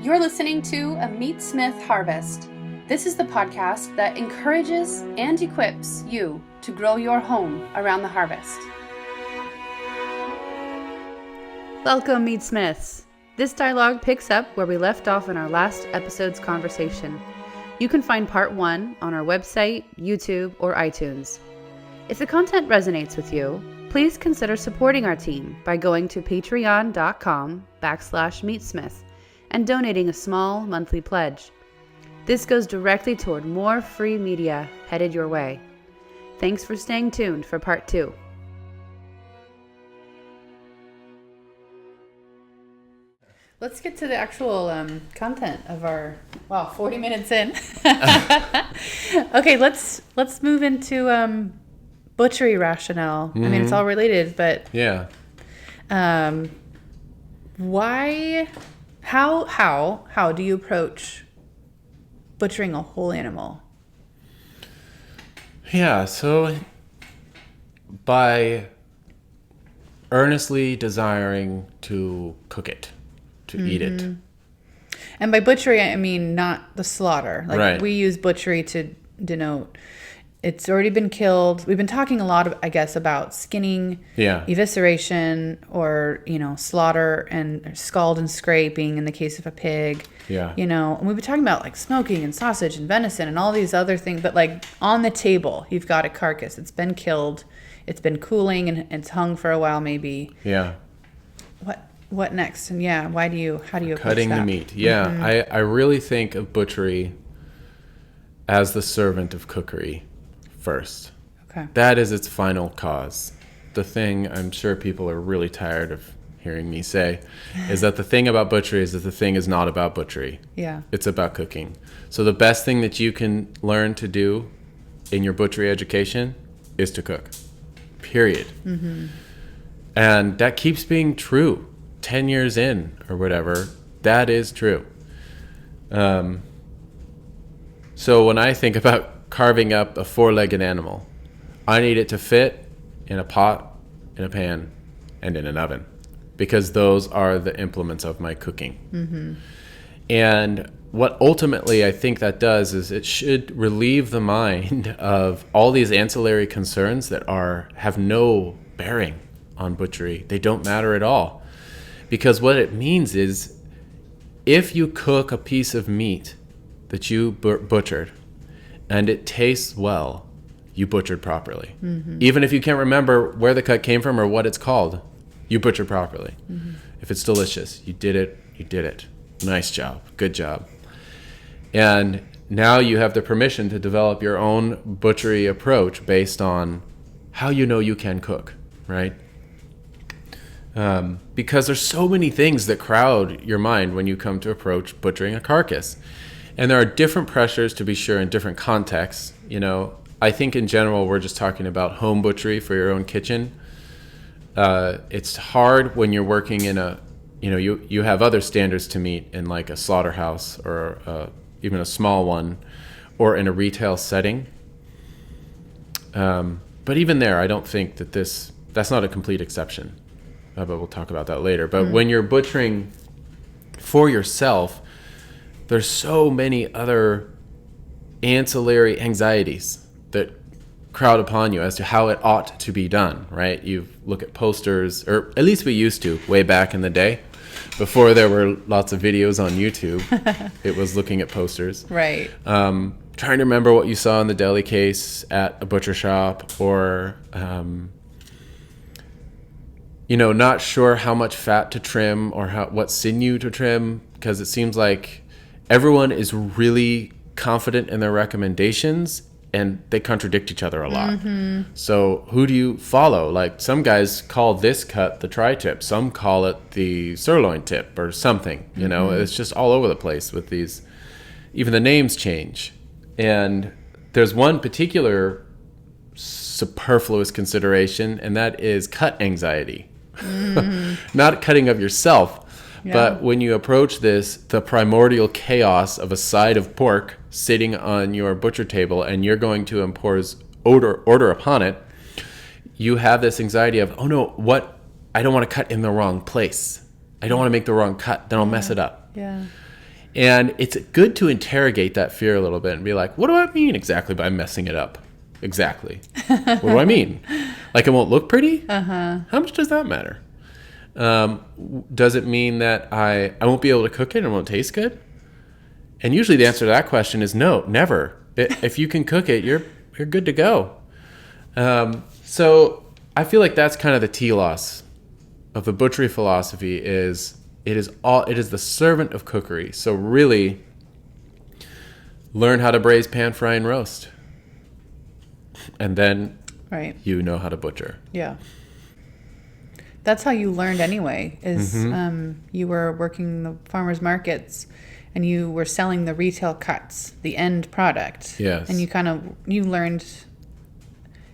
You're listening to a Meatsmith Harvest. This is the podcast that encourages and equips you to grow your home around the harvest. Welcome, Meatsmiths. This dialogue picks up where we left off in our last episode's conversation. You can find part 1 on our website, YouTube, or iTunes. If the content resonates with you, please consider supporting our team by going to patreon.com/Meatsmith and donating a small monthly pledge. This goes directly toward more free media headed your way. Thanks for staying tuned for part 2. Let's get to the actual content of our 40 minutes in. Okay, let's move into Butchery Rationale. Mm-hmm. I mean, it's all related, but yeah. Why? How do you approach butchering a whole animal? Yeah, so by earnestly desiring to cook it, to eat it. And by butchery, I mean not the slaughter. Like right. We use butchery to denote it's already been killed. We've been talking a lot, about skinning, evisceration, or, slaughter and scald and scraping in the case of a pig. Yeah. And we've been talking about like smoking and sausage and venison and all these other things. But like on the table, you've got a carcass. It's been killed. It's been cooling and it's hung for a while maybe. Yeah. What next? And how do you approach cutting that? the meat? Yeah. Mm-hmm. I really think of butchery as the servant of cookery first. Okay. That is its final cause. The thing I'm sure people are really tired of hearing me say is that the thing about butchery is that the thing is not about butchery. Yeah. It's about cooking. So the best thing that you can learn to do in your butchery education is to cook. Period. Mm-hmm. And that keeps being true 10 years in or whatever. That is true. So when I think about carving up a 4-legged animal, I need it to fit in a pot, in a pan, and in an oven, because those are the implements of my cooking. Mm-hmm. And what ultimately I think that does is it should relieve the mind of all these ancillary concerns that have no bearing on butchery. They don't matter at all, because what it means is if you cook a piece of meat that you butchered and it tastes well, you butchered properly. Mm-hmm. Even if you can't remember where the cut came from or what it's called, you butchered properly. Mm-hmm. If it's delicious, you did it. Nice job. Good job. And now you have the permission to develop your own butchery approach based on how you can cook, right? Because there's so many things that crowd your mind when you come to approach butchering a carcass. And there are different pressures, to be sure, in different contexts. I think in general, we're just talking about home butchery for your own kitchen. It's hard when you're working in you have other standards to meet in like a slaughterhouse or even a small one, or in a retail setting. But even there, I don't think that's not a complete exception. But we'll talk about that later. But when you're butchering for yourself, there's so many other ancillary anxieties that crowd upon you as to how it ought to be done, right? You look at posters, or at least we used to way back in the day, before there were lots of videos on YouTube. It was looking at posters. Right. Trying to remember what you saw in the deli case at a butcher shop, or not sure how much fat to trim or what sinew to trim, because it seems like everyone is really confident in their recommendations and they contradict each other a lot. Mm-hmm. So who do you follow? Like some guys call this cut the tri-tip, some call it the sirloin tip or something. It's just all over the place with these. Even the names change. And there's one particular superfluous consideration, and that is cut anxiety. Not cutting of yourself, but when you approach the primordial chaos of a side of pork sitting on your butcher table, and you're going to impose order upon it, you have this anxiety of, oh no, I don't want to cut in the wrong place. I don't want to make the wrong cut, then I'll mess it up. Yeah. And it's good to interrogate that fear a little bit and be like, what do I mean exactly by messing it up? Exactly. What do I mean? Like it won't look pretty? Uh-huh. How much does that matter? Does it mean that I won't be able to cook it and it won't taste good? And usually the answer to that question is no, never. If you can cook it, you're good to go. So I feel like that's kind of the telos of the butchery philosophy is it is the servant of cookery. So really learn how to braise, pan, fry, and roast. And then Right. you know how to butcher. Yeah. That's how you learned anyway, is you were working the farmers markets and you were selling the retail cuts, the end product. Yes. And you learned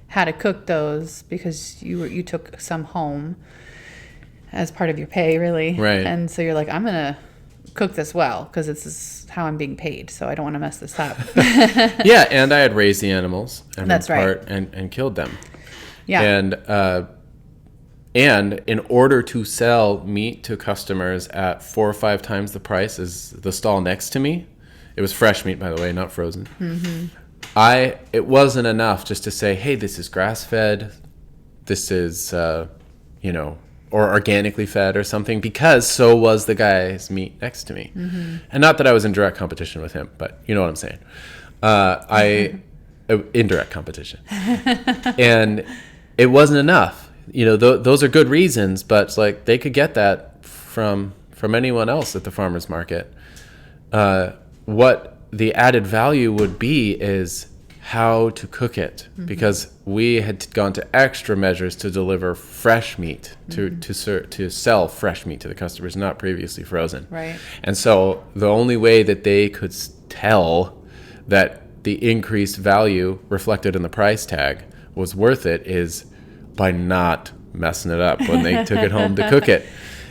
how to cook those because you took some home as part of your pay, really. Right. And so you're like, I'm going to cook this well because this is how I'm being paid, so I don't want to mess this up. Yeah, and I had raised the animals and That's right. and killed them. Yeah. And in order to sell meat to customers at 4 or 5 times the price as the stall next to me, it was fresh meat, by the way, not frozen. Mm-hmm. It wasn't enough just to say, hey, this is grass fed, this is or organically fed or something, because so was the guy's meat next to me. Mm-hmm. And not that I was in direct competition with him, but you know what I'm saying. Indirect competition. And it wasn't enough. Those are good reasons, but it's like they could get that from anyone else at the farmer's market. What the added value would be is how to cook it, because we had gone to extra measures to deliver fresh meat, to sell fresh meat to the customers, not previously frozen. Right. And so the only way that they could tell that the increased value reflected in the price tag was worth it is by not messing it up when they took it home to cook it.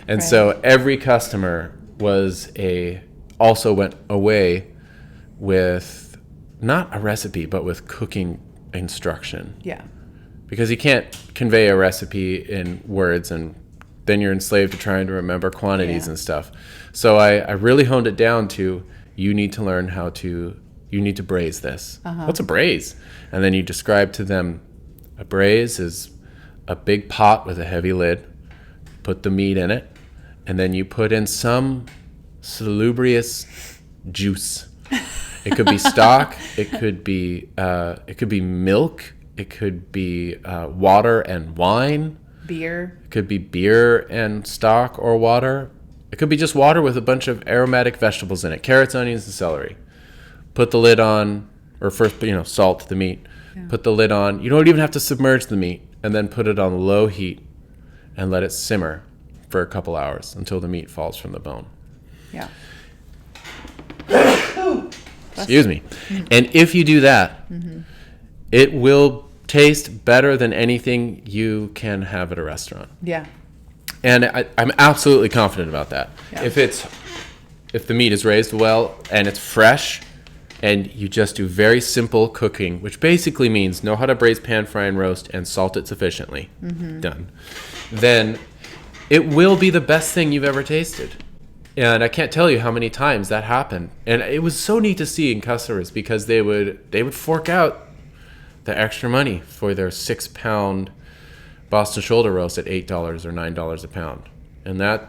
And so every customer also went away with not a recipe, but with cooking instruction. Yeah. Because you can't convey a recipe in words, and then you're enslaved to trying to remember quantities and stuff. So I really honed it down to, you need to learn you need to braise this. What's a braise? And then you describe to them, a braise is a big pot with a heavy lid, put the meat in it, and then you put in some salubrious juice. It could be stock. It could be milk. It could be water and wine. Beer. It could be beer and stock or water. It could be just water with a bunch of aromatic vegetables in it, carrots, onions, and celery. Put the lid on, or first, salt the meat. Yeah. Put the lid on. You don't even have to submerge the meat, and then put it on low heat and let it simmer for a couple hours until the meat falls from the bone. Yeah. Excuse me. And if you do that, it will taste better than anything you can have at a restaurant. Yeah. And I'm absolutely confident about that. Yeah. If the meat is raised well and it's fresh, and you just do very simple cooking, which basically means know how to braise, pan, fry, and roast, and salt it sufficiently. Done. Then it will be the best thing you've ever tasted. And I can't tell you how many times that happened. And it was so neat to see in customers, because they would fork out the extra money for their 6-pound Boston shoulder roast at $8 or $9 a pound. And that,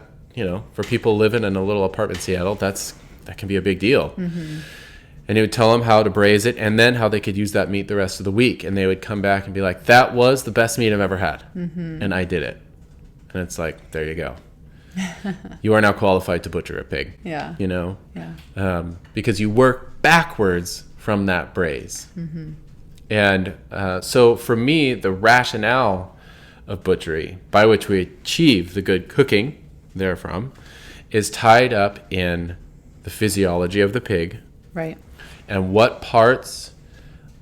for people living in a little apartment in Seattle, that can be a big deal. And he would tell them how to braise it, and then how they could use that meat the rest of the week. And they would come back and be like, that was the best meat I've ever had. And I did it. And it's like, there you go. You are now qualified to butcher a pig. Yeah. Yeah. Because you work backwards from that braise. And so for me, the rationale of butchery, by which we achieve the good cooking therefrom, is tied up in the physiology of the pig. Right. And what parts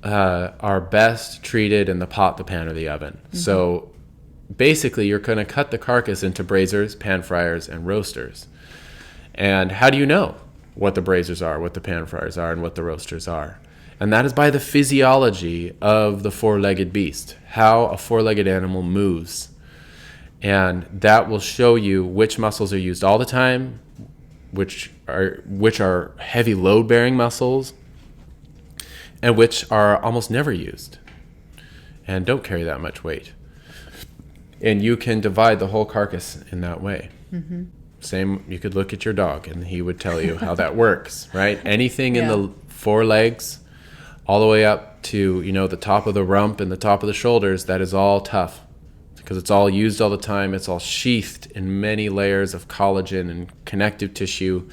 are best treated in the pot, the pan, or the oven. So basically, you're going to cut the carcass into braisers, pan fryers, and roasters. And how do you know what the braisers are, what the pan fryers are, and what the roasters are? And that is by the physiology of the four-legged beast, how a four-legged animal moves. And that will show you which muscles are used all the time, which are heavy load-bearing muscles, and which are almost never used and don't carry that much weight. And you can divide the whole carcass in that way. Mm-hmm. Same, you could look at your dog and he would tell you how that works, right? Anything in the forelegs all the way up to, the top of the rump and the top of the shoulders, that is all tough because it's all used all the time. It's all sheathed in many layers of collagen and connective tissue,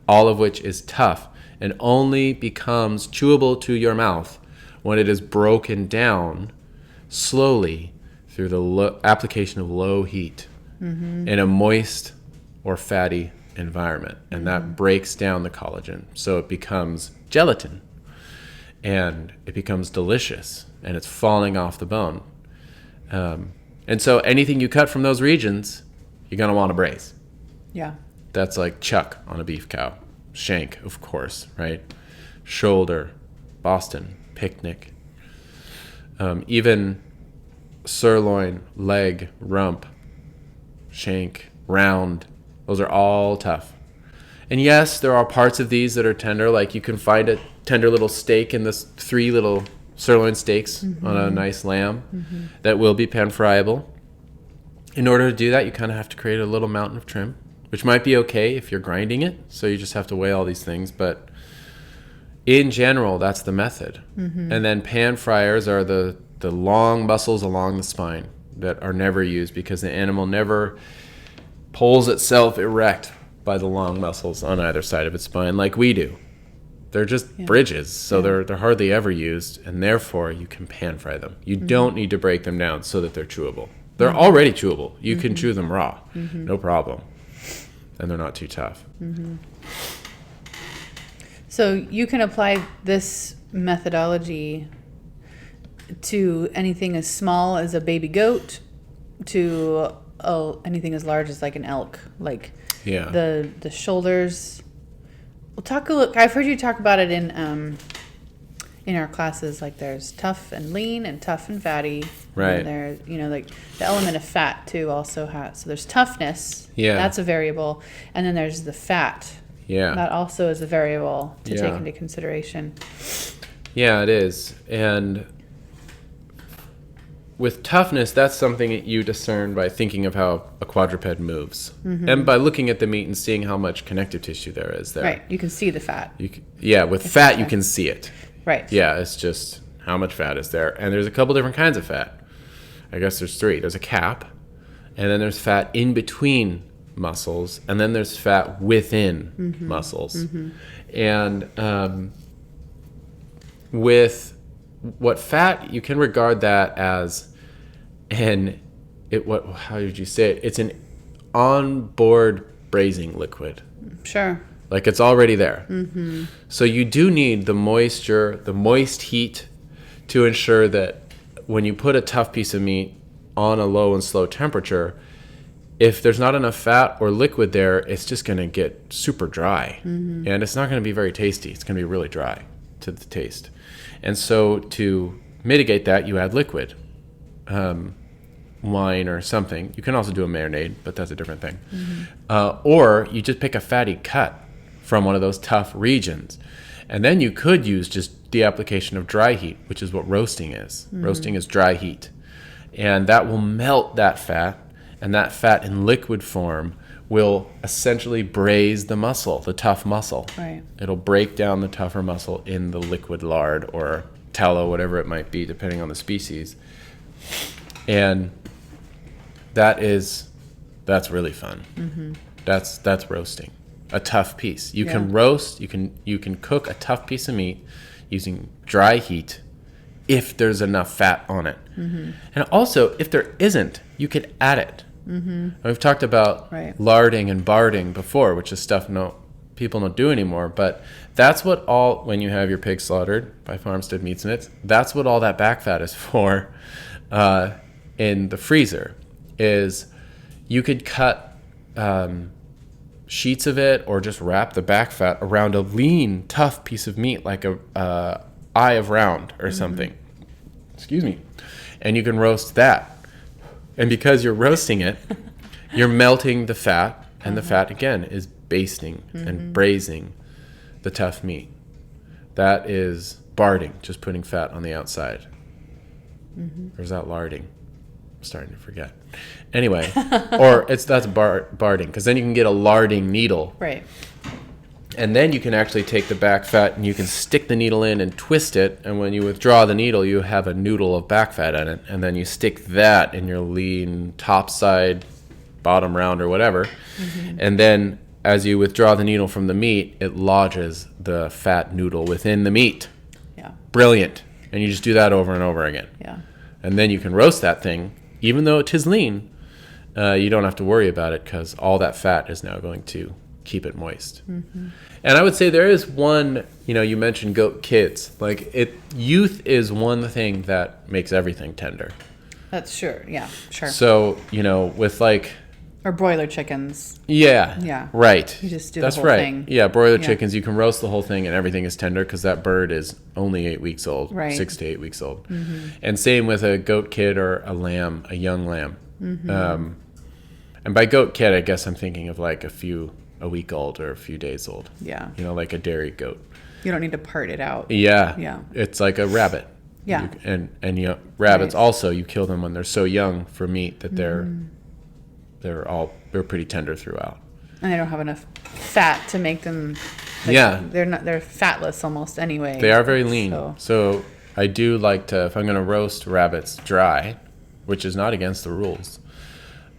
all of which is tough and only becomes chewable to your mouth when it is broken down slowly through the application of low heat in a moist or fatty environment. And that breaks down the collagen. So it becomes gelatin and it becomes delicious and it's falling off the bone. And so anything you cut from those regions, you're going to want to braise. Yeah. That's like chuck on a beef cow. Shank, of course, right? Shoulder, Boston, picnic. Even sirloin, leg, rump, shank, round. Those are all tough. And yes, there are parts of these that are tender. Like you can find a tender little steak in this 3 little sirloin steaks on a nice lamb that will be pan friable. In order to do that, you kind of have to create a little mountain of trim, which might be okay if you're grinding it. So you just have to weigh all these things. But in general, that's the method. And then pan fryers are the long muscles along the spine that are never used because the animal never pulls itself erect by the long muscles on either side of its spine like we do. They're just bridges, so they're hardly ever used, and therefore you can pan fry them. You don't need to break them down so that they're chewable. They're already chewable. You can chew them raw, no problem. And they're not too tough. So you can apply this methodology to anything as small as a baby goat to anything as large as like an elk, like the shoulders. I've heard you talk about it in our classes. Like there's tough and lean and tough and fatty. Right. And there's like the element of fat too also has. So there's toughness. Yeah. That's a variable, and then there's the fat. Yeah. That also is a variable to take into consideration. Yeah, it is. And with toughness, that's something that you discern by thinking of how a quadruped moves. And by looking at the meat and seeing how much connective tissue there is there. Right. You can see the fat. With fat, you can see it. Right. Yeah, it's just how much fat is there. And there's a couple different kinds of fat. I guess there's 3. There's a cap, and then there's fat in between muscles, and then there's fat within muscles. And with what fat, you can regard that as how did you say it? It's an onboard braising liquid. Sure. Like it's already there. So you do need the moisture, the moist heat to ensure that when you put a tough piece of meat on a low and slow temperature, if there's not enough fat or liquid there, it's just going to get super dry. And it's not going to be very tasty. It's going to be really dry to the taste. And so to mitigate that, you add liquid, wine or something. You can also do a marinade, but that's a different thing. Or you just pick a fatty cut from one of those tough regions. And then you could use just the application of dry heat, which is what roasting is. Roasting is dry heat. And that will melt that fat, and that fat in liquid form will essentially braise the muscle, the tough muscle. Right. It'll break down the tougher muscle in the liquid lard or tallow, whatever it might be, depending on the species. And that's really fun. That's roasting a tough piece. You can roast, you can cook a tough piece of meat using dry heat if there's enough fat on it. And also, if there isn't, you could add it. We've talked about larding and barding before, which is stuff people don't do anymore. But that's what when you have your pig slaughtered by Farmstead Meatsmith, that's what all that back fat is for in the freezer. Is you could cut sheets of it or just wrap the back fat around a lean, tough piece of meat like a eye of round or something. Excuse me. And you can roast that. And because you're roasting it, you're melting the fat, and the fat, again, is basting and braising the tough meat. That is barding, just putting fat on the outside. Or is that larding? I'm starting to forget. Anyway, that's barding, because then you can get a larding needle. Right. And then you can actually take the back fat and you can stick the needle in and twist it. And when you withdraw the needle, you have a noodle of back fat in it. And then you stick that in your lean top side, bottom round, or whatever. And then as you withdraw the needle from the meat, it lodges the fat noodle within the meat. Yeah. Brilliant. And you just do that over and over again. Yeah. And then you can roast that thing, even though it is lean. You don't have to worry about it because all that fat is now going to keep it moist. And I would say there is one, you mentioned goat kids. Youth is one thing that makes everything tender. That's sure. Yeah, sure. So, with or broiler chickens. Yeah. Yeah. Right. You just do That's the whole right. thing. Yeah, broiler chickens, you can roast the whole thing and everything is tender because that bird is only 8 weeks old. Right. 6 to 8 weeks old. And same with a goat kid or a young lamb. And by goat kid, I guess I'm thinking of a week old or a few days old. Yeah. Like a dairy goat. You don't need to part it out. Yeah. Yeah. It's like a rabbit. Yeah. Rabbits also, you kill them when they're so young for meat that they're pretty tender throughout. And they don't have enough fat to make them. They're fatless almost anyway. They are very lean. So I do like to, if I'm going to roast rabbits dry, which is not against the rules,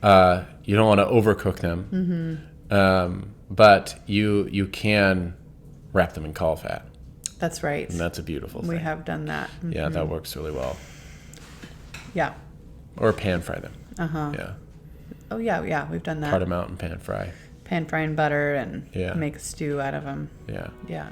you don't want to overcook them. But you can wrap them in caul fat. That's right. And that's a beautiful thing. We have done that. Yeah, that works really well. Yeah. Or pan fry them. Yeah. Oh, yeah, we've done that. Cut them out and pan fry. Pan fry in butter and Yeah. make a stew out of them. Yeah. Yeah.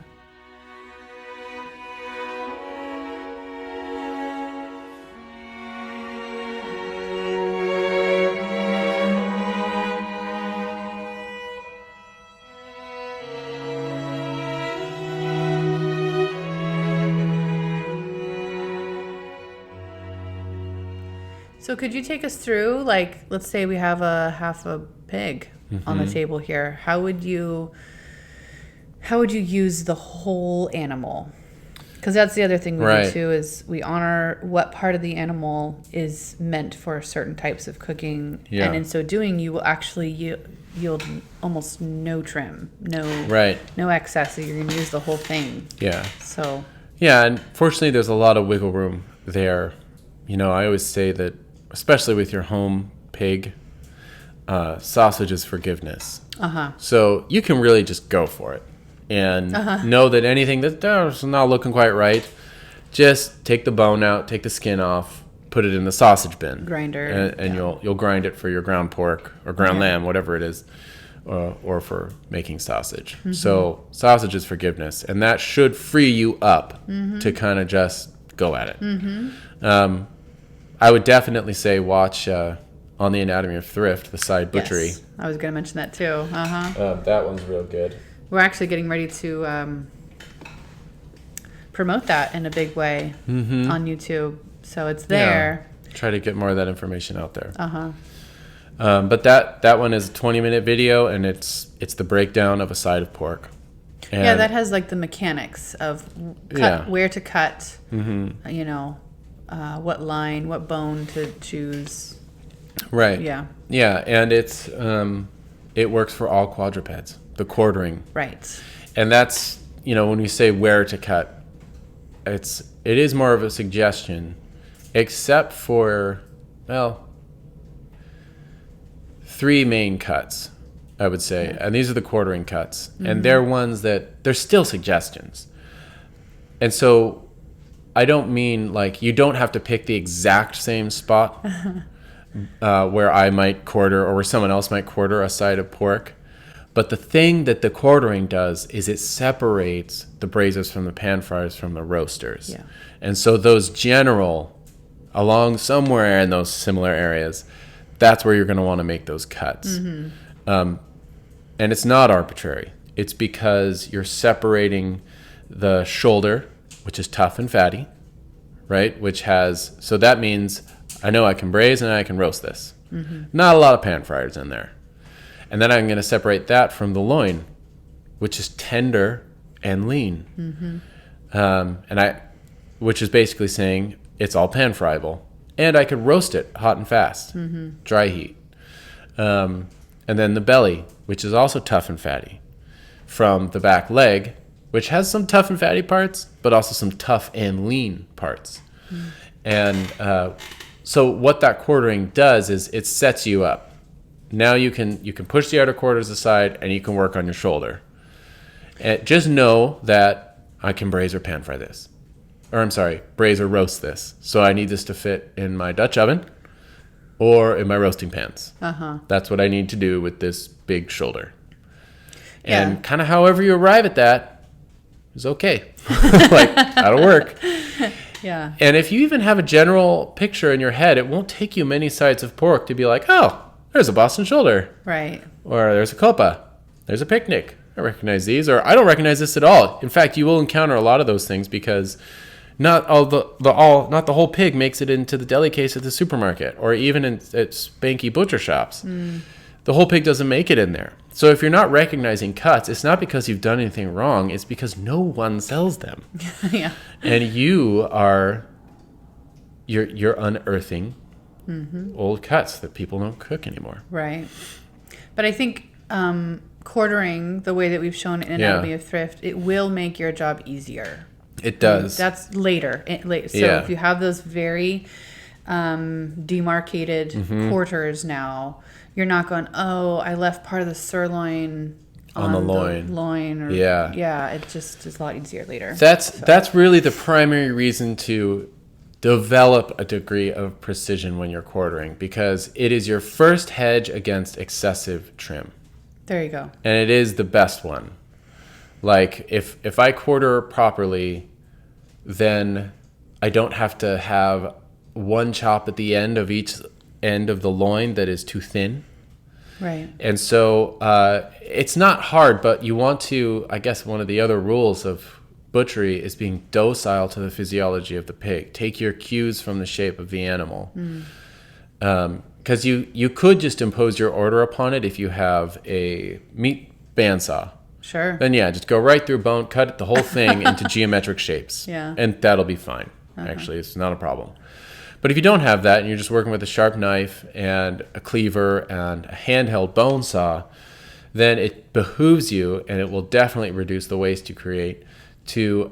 So could you take us through, let's say we have a half a pig on the table here. How would you use the whole animal? Because that's the other thing we do too, is we honor what part of the animal is meant for certain types of cooking. Yeah. And in so doing, you will actually yield almost no trim, no excess. So you're going to use the whole thing. Yeah. So. Yeah, and fortunately there's a lot of wiggle room there. I always say that, especially with your home pig, sausage is forgiveness. So you can really just go for it and know that anything that's not looking quite right, just take the bone out, take the skin off, put it in the sausage bin. Grinder. And you'll grind it for your ground pork or ground lamb, whatever it is, or for making sausage. So sausage is forgiveness, and that should free you up to kind of just go at it. I would definitely say watch On the Anatomy of Thrift, the side butchery. Yes, I was going to mention that too. That one's real good. We're actually getting ready to promote that in a big way on YouTube. So it's there. Yeah. Try to get more of that information out there. But that one is a 20-minute video, and it's the breakdown of a side of pork. And that has the mechanics of where to cut, what line, what bone to choose. Right. Yeah. Yeah, and it works for all quadrupeds. The quartering. Right. And that's, when we say where to cut, it is more of a suggestion, except for, 3 main cuts, I would say. Yeah. And these are the quartering cuts. And they're ones that, they're still suggestions. And so I don't mean you don't have to pick the exact same spot where I might quarter or where someone else might quarter a side of pork. But the thing that the quartering does is it separates the braisers from the pan fryers from the roasters. Yeah. And so those along somewhere in those similar areas, that's where you're going to want to make those cuts. And it's not arbitrary. It's because you're separating the shoulder, which is tough and fatty, right? So that means I know I can braise and I can roast this. Not a lot of pan fryers in there. And then I'm going to separate that from the loin, which is tender and lean. Which is basically saying it's all pan friable. And I could roast it hot and fast, dry heat. And then the belly, which is also tough and fatty. From the back leg, which has some tough and fatty parts, but also some tough and lean parts. And so what that quartering does is it sets you up. Now you can push the outer quarters aside and you can work on your shoulder. And just know that I can braise or pan fry this. Or I'm sorry, braise or roast this. So I need this to fit in my Dutch oven or in my roasting pans. That's what I need to do with this big shoulder. And kind of however you arrive at that is okay. Like, that'll work. Yeah. And if you even have a general picture in your head, it won't take you many sides of pork to be like, oh, there's a Boston shoulder. Right. Or there's a copa. There's a picnic. I recognize these. Or I don't recognize this at all. In fact, you will encounter a lot of those things because not the whole pig makes it into the deli case at the supermarket or even at spanky butcher shops. The whole pig doesn't make it in there. So if you're not recognizing cuts, it's not because you've done anything wrong. It's because no one sells them. Yeah. And you're unearthing old cuts that people don't cook anymore. Right. But I think quartering the way that we've shown in Anatomy of Thrift, it will make your job easier. It does. That's later. So if you have those very demarcated quarters now, you're not going, oh, I left part of the sirloin on the loin. Or, it just is a lot easier later. That's really the primary reason to develop a degree of precision when you're quartering, because it is your first hedge against excessive trim. There you go. And it is the best one. Like, if I quarter properly, then I don't have to have one chop at the end of each end of the loin that is too thin. Right. And so it's not hard, but you want to, I guess one of the other rules of butchery is being docile to the physiology of the pig. Take your cues from the shape of the animal. Because you could just impose your order upon it if you have a meat bandsaw. Sure. Then just go right through bone, cut the whole thing into geometric shapes. Yeah. And that'll be fine. Actually, it's not a problem. But if you don't have that and you're just working with a sharp knife and a cleaver and a handheld bone saw, then it behooves you, and it will definitely reduce the waste you create, to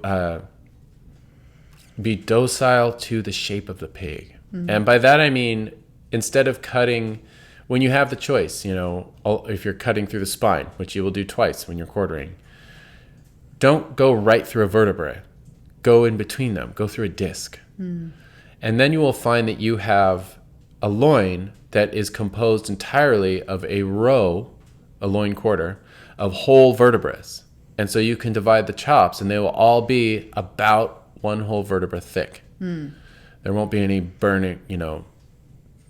be docile to the shape of the pig. And by that I mean, instead of cutting, when you have the choice, if you're cutting through the spine, which you will do twice when you're quartering, don't go right through a vertebrae. Go in between them. Go through a disc. And then you will find that you have a loin that is composed entirely of a loin quarter, of whole vertebrae. And so you can divide the chops, and they will all be about one whole vertebra thick. There won't be any burning,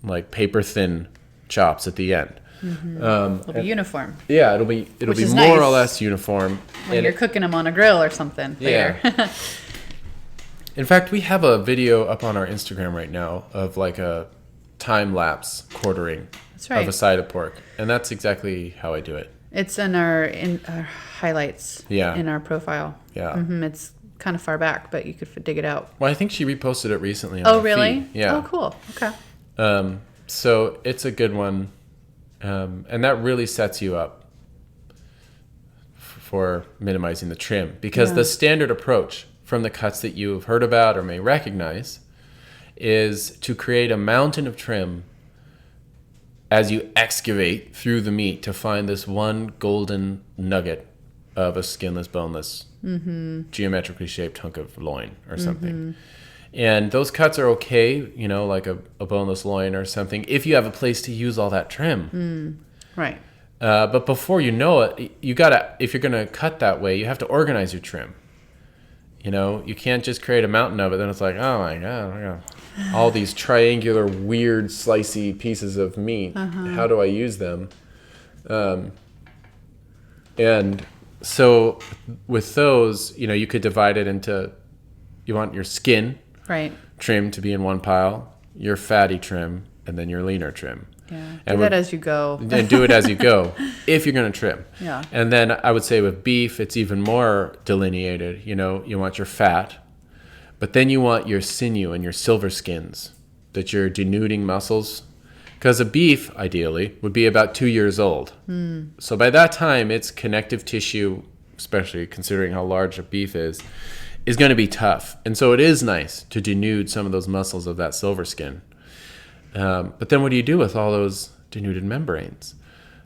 like paper thin chops at the end. It'll be uniform. Yeah, it'll be more or less uniform. When you're cooking them on a grill or something later. Yeah. In fact, we have a video up on our Instagram right now of like a time-lapse quartering of a side of pork. And that's exactly how I do it. It's in our highlights in our profile. Yeah. It's kind of far back, but you could dig it out. Well, I think she reposted it recently on her really? feed. Yeah. Oh, cool. Okay. So it's a good one. And that really sets you up for minimizing the trim. Because the standard approach from the cuts that you've heard about or may recognize is to create a mountain of trim as you excavate through the meat to find this one golden nugget of a skinless, boneless, geometrically shaped hunk of loin or something. And those cuts are okay, like a boneless loin or something, if you have a place to use all that trim. Right. But before you know it, if you're going to cut that way, you have to organize your trim. You can't just create a mountain of it. Then it's like, oh my God, I got all these triangular, weird, slicey pieces of meat. How do I use them? And so with those, you could divide it into, you want your skin trim to be in one pile, your fatty trim, and then your leaner trim. Yeah. And Do that as you go. And do it as you go if you're going to trim. Yeah. And then I would say with beef, it's even more delineated. You know, you want your fat, but then you want your sinew and your silver skins, that your denuding muscles. Because a beef, ideally, would be about 2 years old. So by that time, its connective tissue, especially considering how large a beef is going to be tough. And so it is nice to denude some of those muscles of that silver skin. But then what do you do with all those denuded membranes?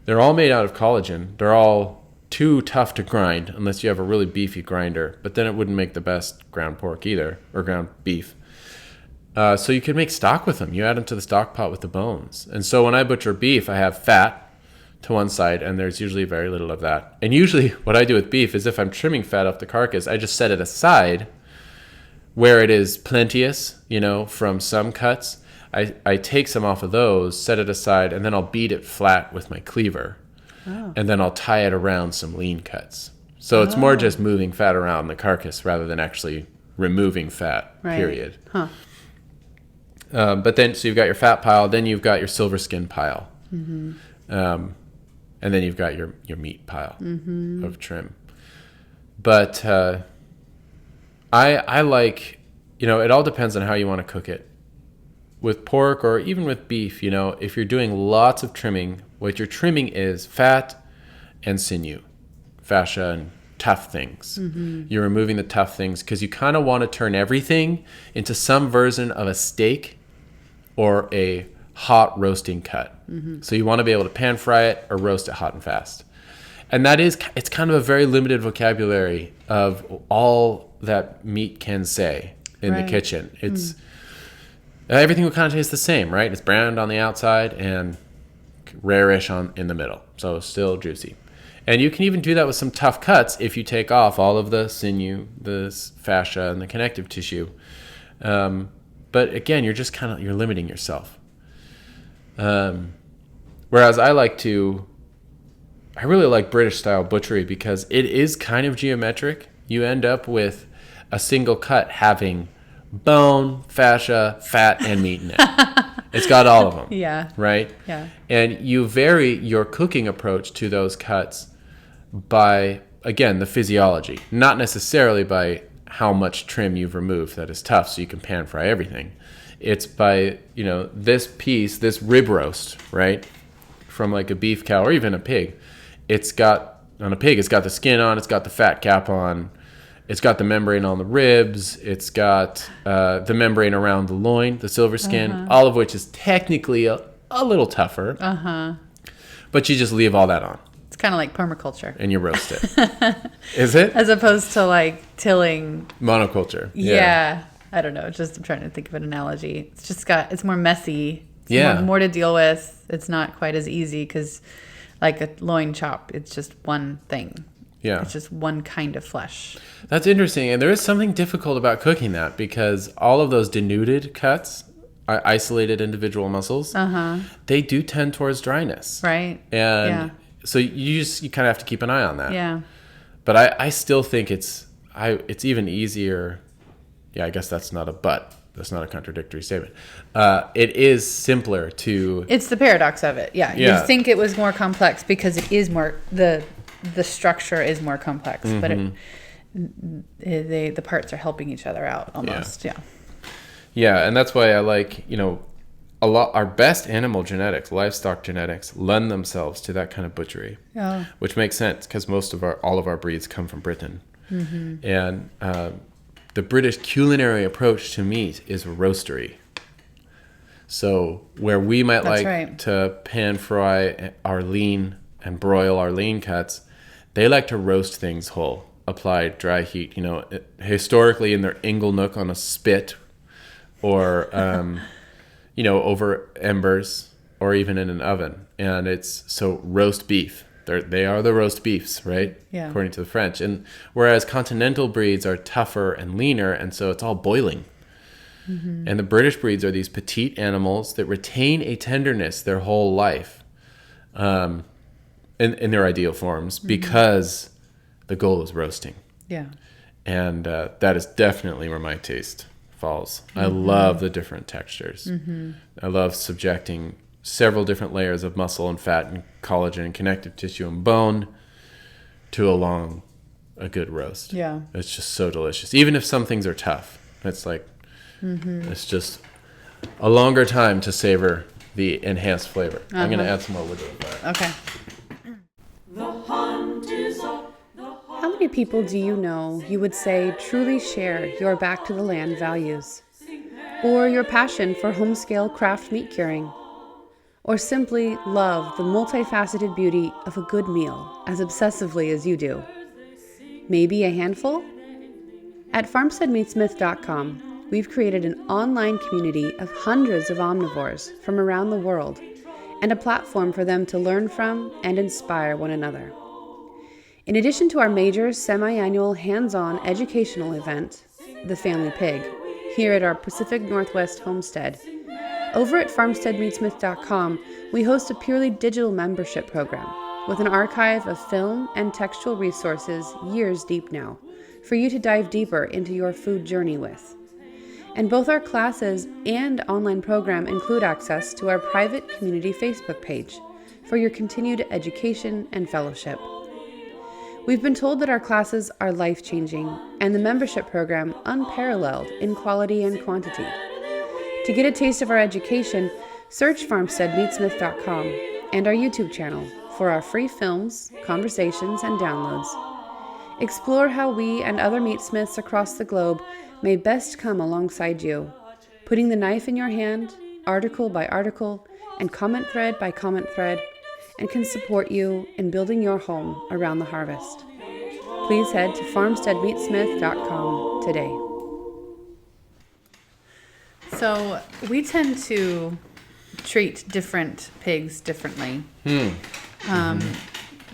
They're all made out of collagen. They're all too tough to grind unless you have a really beefy grinder. But then it wouldn't make the best ground pork either, or ground beef. So you can make stock with them. You add them to the stock pot with the bones. And so when I butcher beef, I have fat to one side, and there's usually very little of that. And usually what I do with beef is if I'm trimming fat off the carcass, I just set it aside where it is plenteous, you know, from some cuts. I take some off of those, set it aside, and then I'll beat it flat with my cleaver. Oh. And then I'll tie it around some lean cuts. So it's more just moving fat around the carcass rather than actually removing fat, period. Huh. But then, so you've got your fat pile, then you've got your silver skin pile. And then you've got your meat pile of trim. But I like, you know, it all depends on how you want to cook it. With pork or even with beef, you know, if you're doing lots of trimming, what you're trimming is fat and sinew, fascia and tough things. You're removing the tough things because you kind of want to turn everything into some version of a steak or a hot roasting cut. So you want to be able to pan fry it or roast it hot and fast. And it's kind of a very limited vocabulary of all that meat can say in the kitchen. It's everything will kind of taste the same, right? It's browned on the outside and rare-ish in the middle. So still juicy. And you can even do that with some tough cuts if you take off all of the sinew, the fascia, and the connective tissue. But again, you're limiting yourself. Whereas I really like British style butchery because it is kind of geometric. You end up with a single cut having bone, fascia, fat, and meat in it. It's got all of them. Yeah. Right? Yeah. And you vary your cooking approach to those cuts by, again, the physiology. Not necessarily by how much trim you've removed that is tough so you can pan fry everything. It's by, you know, this piece, this rib roast, right? From like a beef cow or even a pig. On a pig, it's got the skin on, it's got the fat cap on, it's got the membrane on the ribs, it's got the membrane around the loin, the silver skin, all of which is technically a little tougher. But you just leave all that on. It's kind of like permaculture. And you roast it. Is it? As opposed to like tilling. Monoculture. Yeah. I don't know. I'm trying to think of an analogy. It's more messy. It's more to deal with. It's not quite as easy because like a loin chop, it's just one thing. Yeah. It's just one kind of flesh. That's interesting. And there is something difficult about cooking that because all of those denuded cuts, isolated individual muscles, they do tend towards dryness. Right. And so you kind of have to keep an eye on that. Yeah. But I still think it's even easier. Yeah, I guess that's not a but. That's not a contradictory statement. It is simpler to... It's the paradox of it. Yeah. You think it was more complex because it is more... The structure is more complex, but the parts are helping each other out almost. Yeah, and that's why I like, you know, our best animal genetics, livestock genetics, lend themselves to that kind of butchery. Yeah. Which makes sense because all of our breeds come from Britain. And the British culinary approach to meat is roastery. So where we might to pan fry our lean and broil our lean cuts, they like to roast things whole, apply dry heat, you know, historically in their ingle nook on a spit or, you know, over embers or even in an oven. And it's so roast beef. They are the roast beefs, right? Yeah. According to the French. And whereas continental breeds are tougher and leaner, and so it's all boiling. And the British breeds are these petite animals that retain a tenderness their whole life. In their ideal forms because the goal is roasting. Yeah. And that is definitely where my taste falls. I love the different textures. I love subjecting several different layers of muscle and fat and collagen and connective tissue and bone to a good roast. Yeah. It's just so delicious. Even if some things are tough, it's like, it's just a longer time to savor the enhanced flavor. I'm going to add some more wood to the fire. Okay. How many people do you know you would say truly share your back to the land values? Or your passion for home-scale craft meat curing? Or simply love the multifaceted beauty of a good meal as obsessively as you do? Maybe a handful? At farmsteadmeatsmith.com, we've created an online community of hundreds of omnivores from around the world and a platform for them to learn from and inspire one another. In addition to our major semi-annual hands-on educational event, The Family Pig, here at our Pacific Northwest homestead, over at farmsteadmeatsmith.com, we host a purely digital membership program with an archive of film and textual resources years deep now, for you to dive deeper into your food journey with. And both our classes and online program include access to our private community Facebook page for your continued education and fellowship. We've been told that our classes are life-changing and the membership program unparalleled in quality and quantity. To get a taste of our education, search farmsteadmeatsmith.com and our YouTube channel for our free films, conversations, and downloads. Explore how we and other meatsmiths across the globe may best come alongside you, putting the knife in your hand, article by article, and comment thread by comment thread, and can support you in building your home around the harvest. Please head to farmsteadmeatsmith.com today. So we tend to treat different pigs differently.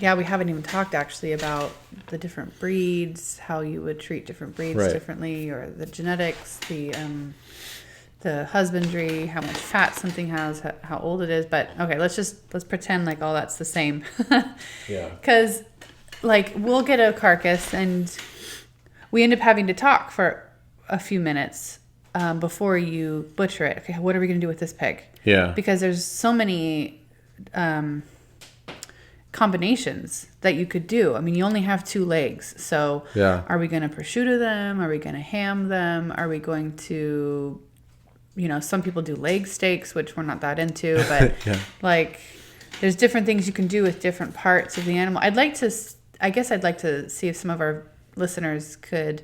Yeah, we haven't even talked actually about the different breeds, how you would treat different breeds differently, or the genetics, the husbandry, how much fat something has, how old it is. But okay, let's pretend like all that's the same. Yeah. Because like we'll get a carcass and we end up having to talk for a few minutes before you butcher it. Okay, what are we going to do with this pig? Yeah. Because there's so many combinations that you could do. I mean, you only have 2 legs. So are we going to prosciutto them? Are we going to ham them? Are we going to, some people do leg steaks, which we're not that into, but like there's different things you can do with different parts of the animal. I'd like to see if some of our listeners could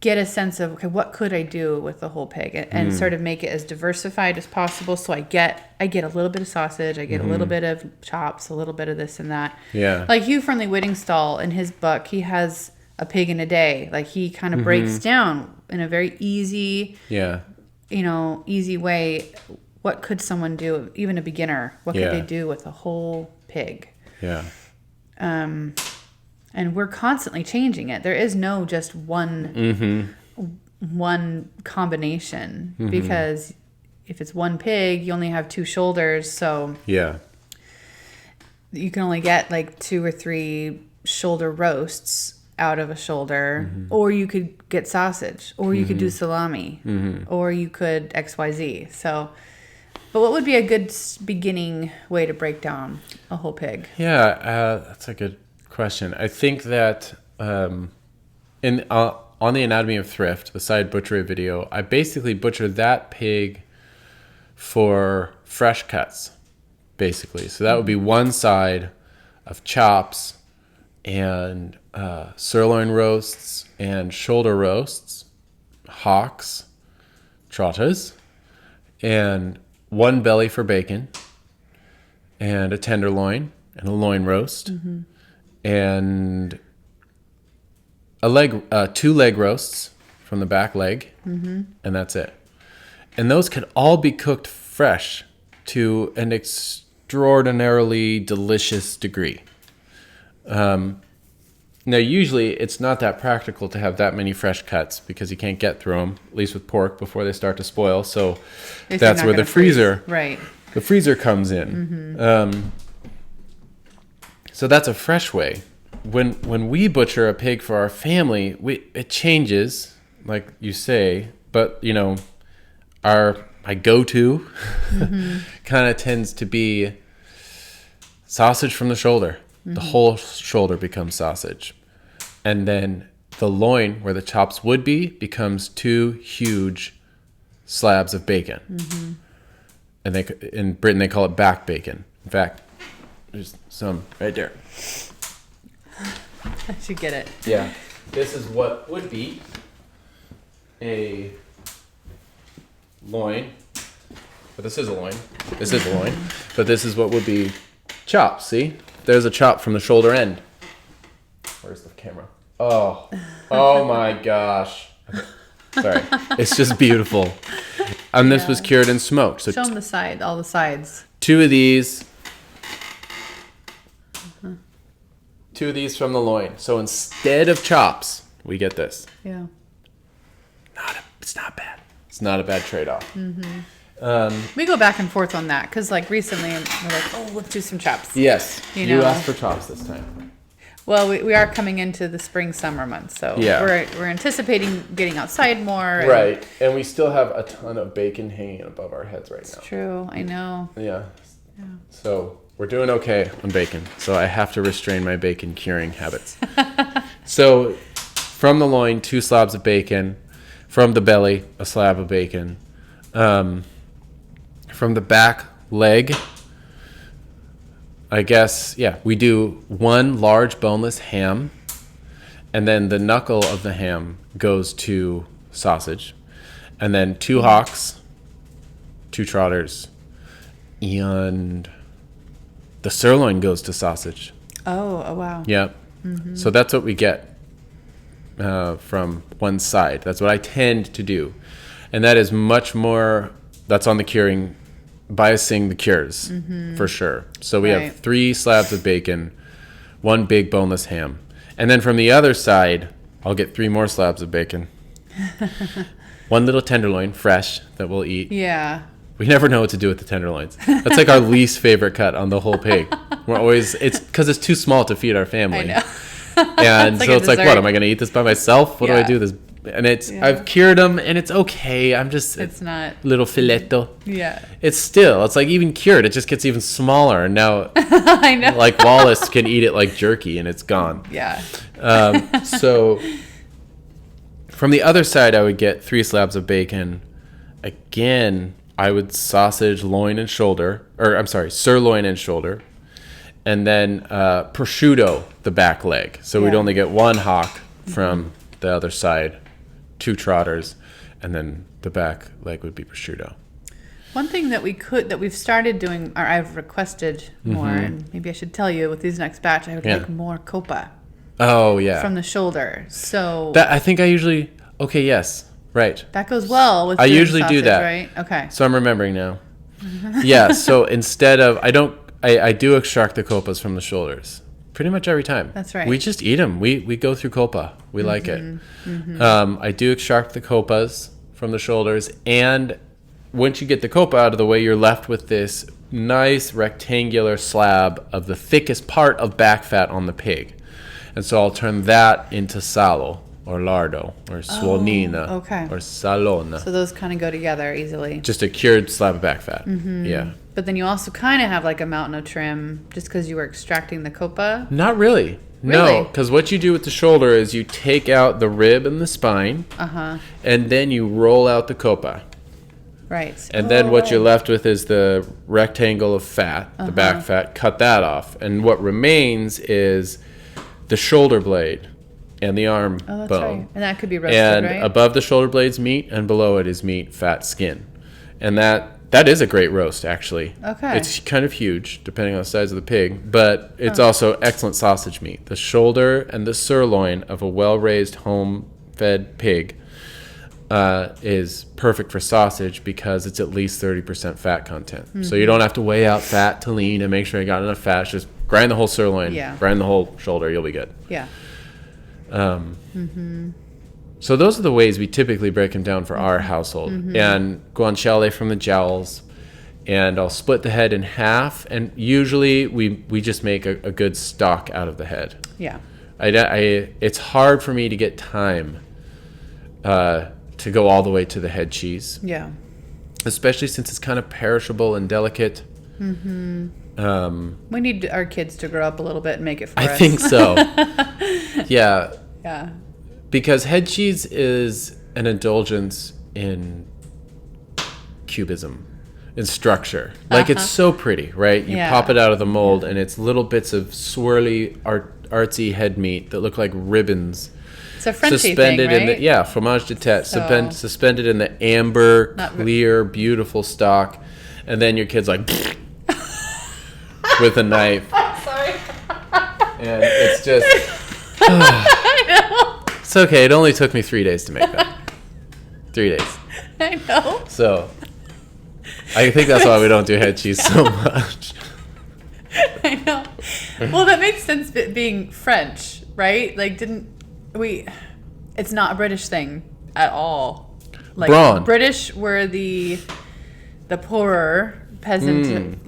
get a sense of, okay, what could I do with the whole pig and sort of make it as diversified as possible. So I get a little bit of sausage, I get a little bit of chops, a little bit of this and that. Yeah. Like Hugh Friendly Whittingstall in his book, he has a pig in a day. Like he kind of breaks down in a very easy, easy way. What could someone do, even a beginner? What could they do with a whole pig? Yeah. And we're constantly changing it. There is no just one combination because if it's one pig, you only have 2 shoulders. So you can only get like 2 or 3 shoulder roasts out of a shoulder, or you could get sausage, or you could do salami, or you could XYZ. So, but what would be a good beginning way to break down a whole pig? Yeah, that's a good question. I think that on the Anatomy of Thrift, the side butchery video, I basically butchered that pig for fresh cuts, basically. So that would be one side of chops and sirloin roasts and shoulder roasts, hocks, trottas, and one belly for bacon, and a tenderloin and a loin roast. And a leg, 2 leg roasts from the back leg, and that's it. And those could all be cooked fresh to an extraordinarily delicious degree. Now, usually it's not that practical to have that many fresh cuts because you can't get through them, at least with pork, before they start to spoil. So that's where the freezer, the freezer comes in. So that's a fresh way. When we butcher a pig for our family, it changes, like you say, but our my go-to kind of tends to be sausage from the shoulder. The whole shoulder becomes sausage. And then the loin, where the chops would be, becomes 2 huge slabs of bacon. And in Britain, they call it back bacon. In fact, there's some right there. I should get it. Yeah. This is what would be a loin. But this is a loin. This is a loin. But this is what would be chops. See? There's a chop from the shoulder end. Where's the camera? Oh my gosh. Sorry. It's just beautiful. And this was cured and smoked. So show them all the sides. 2 of these. 2 of these from the loin. So instead of chops, we get this. Yeah. It's not bad. It's not a bad trade-off. We go back and forth on that because, like, recently we're like, oh, let's do some chops. Yes. You You know. asked for chops this time. Well, we are coming into the spring-summer months, so Yeah. we're anticipating getting outside more. Right. And we still have a ton of bacon hanging above our heads right now. True, I know. Yeah. So we're doing okay on bacon. So I have to restrain my bacon curing habits. So from the loin, 2 slabs of bacon. From the belly, a slab of bacon. From the back leg, I guess, we do 1 large boneless ham. And then the knuckle of the ham goes to sausage. And then 2 hocks, 2 trotters, and the sirloin goes to sausage. Oh wow. Yep. So that's what we get from one side. That's what I tend to do. And that is much more, that's on the curing, biasing the cures, for sure. So we have 3 slabs of bacon, 1 big boneless ham. And then from the other side, I'll get 3 more slabs of bacon. 1 little tenderloin, fresh, that we'll eat. Yeah. We never know what to do with the tenderloins. That's like our least favorite cut on the whole pig. We're always, it's because it's too small to feed our family. I know. And It's like so a it's like, dessert. what, am I going to eat this by myself? What do I Yeah. do this? And I've cured them and it's okay. It's not. Little filetto. Yeah. It's like even cured, it just gets even smaller. And now I know. like Wallace can eat it like jerky and it's gone. Yeah. So from the other side, I would get 3 slabs of bacon. Again, I would sausage loin and shoulder, sirloin and shoulder. And then prosciutto, the back leg. So we'd only get 1 hock from the other side, 2 trotters, and then the back leg would be prosciutto. One thing that we've started doing, or I've requested more, and maybe I should tell you with these next batch, I would like more copa. Oh, yeah. From the shoulder. So That I think I usually, yes, right. that goes well with I doing usually do sausage, that. right? Okay. So I'm remembering now. Yeah, so instead of, I do extract the copas from the shoulders pretty much every time. That's right. We just eat them. We go through copa. We like it. I do extract the copas from the shoulders. And once you get the copa out of the way, you're left with this nice rectangular slab of the thickest part of back fat on the pig. And so I'll turn that into salo or lardo or suonina or salona. So those kind of go together easily. Just a cured slab of back fat. Yeah. But then you also kind of have like a mountain of trim just because you were extracting the copa. Not really. No, Really? because what you do with the shoulder is you take out the rib and the spine, and then you roll out the copa. Right. And then what you're left with is the rectangle of fat, the back fat. Cut that off. And what remains is the shoulder blade and the arm Oh, that's bone. right. And that could be roasted, And right? above the shoulder blade's meat, and below it is meat, fat, skin. And that is a great roast, actually. Okay. It's kind of huge, depending on the size of the pig, but it's also excellent sausage meat. The shoulder and the sirloin of a well-raised, home-fed pig is perfect for sausage because it's at least 30% fat content. So you don't have to weigh out fat to lean and make sure you got enough fat. Just grind the whole sirloin, grind the whole shoulder, you'll be good. Yeah. So those are the ways we typically break them down for our household. And guanciale from the jowls. And I'll split the head in half. And usually we just make a good stock out of the head. Yeah. It's hard for me to get time to go all the way to the head cheese. Yeah. especially since it's kind of perishable and delicate. We need our kids to grow up a little bit and make it for us. I think so. Yeah. Yeah. Because head cheese is an indulgence in cubism, in structure. Like, it's so pretty, right? You pop it out of the mold, and it's little bits of swirly, artsy head meat that look like ribbons. It's a Frenchy suspended thing, right? in the fromage de tête, suspended in the amber, clear, beautiful stock, and then your kid's like with a knife. Sorry. And it's just I know. It's okay. It only took me 3 days to make that. 3 days. I know. So I think that's why we don't do head cheese so much. I know. Well, that makes sense being French, right? Like, it's not a British thing at all. Like, Brawn. British were the poorer peasant,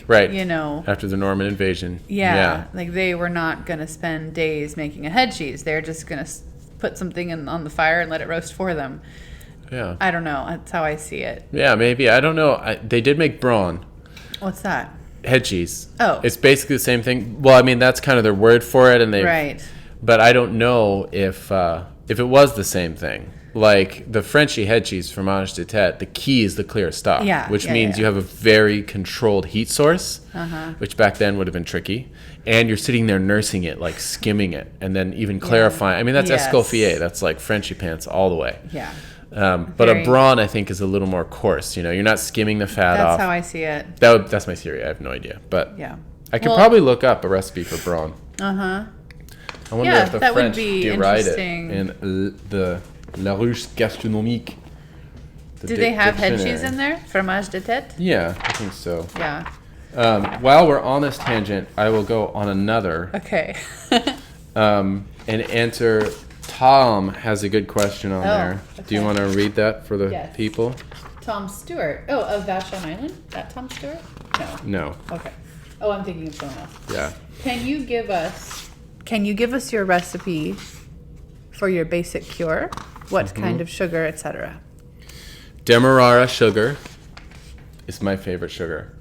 right. you know. After the Norman invasion. Yeah. Like, they were not going to spend days making a head cheese. They're just going to put something on the fire and let it roast for them. Yeah. I don't know. That's how I see it. Yeah, maybe. I don't know. They did make brawn. What's that? Head cheese. Oh. It's basically the same thing. Well, I mean, that's kind of their word for it. And they Right. But I don't know if it was the same thing. Like the Frenchy head cheese, fromage de tête, the key is the clear stock, which means you have a very controlled heat source, which back then would have been tricky. And you're sitting there nursing it, like skimming it, and then even clarifying. I mean, that's escoffier. That's like Frenchy pants all the way. Yeah. But a brawn, I think, is a little more coarse. You know, you're not skimming the fat off. That's how I see it. That's my theory. I have no idea. But yeah. I could probably look up a recipe for brawn. Uh-huh. I wonder if the that French would be deride it interesting. in the La Ruche Gastronomique. Do they have head cheese in there? Fromage de tête? Yeah, I think so. Yeah. While we're on this tangent, I will go on another. Okay. And answer. Tom has a good question on there. Okay. Do you want to read that for the people? Tom Stewart. Oh, of Vashon Island? That Tom Stewart? No. No. Okay. Oh, I'm thinking of someone else. Yeah. Can you give us your recipe for your basic cure? What kind of sugar, etc.? Demerara sugar is my favorite sugar.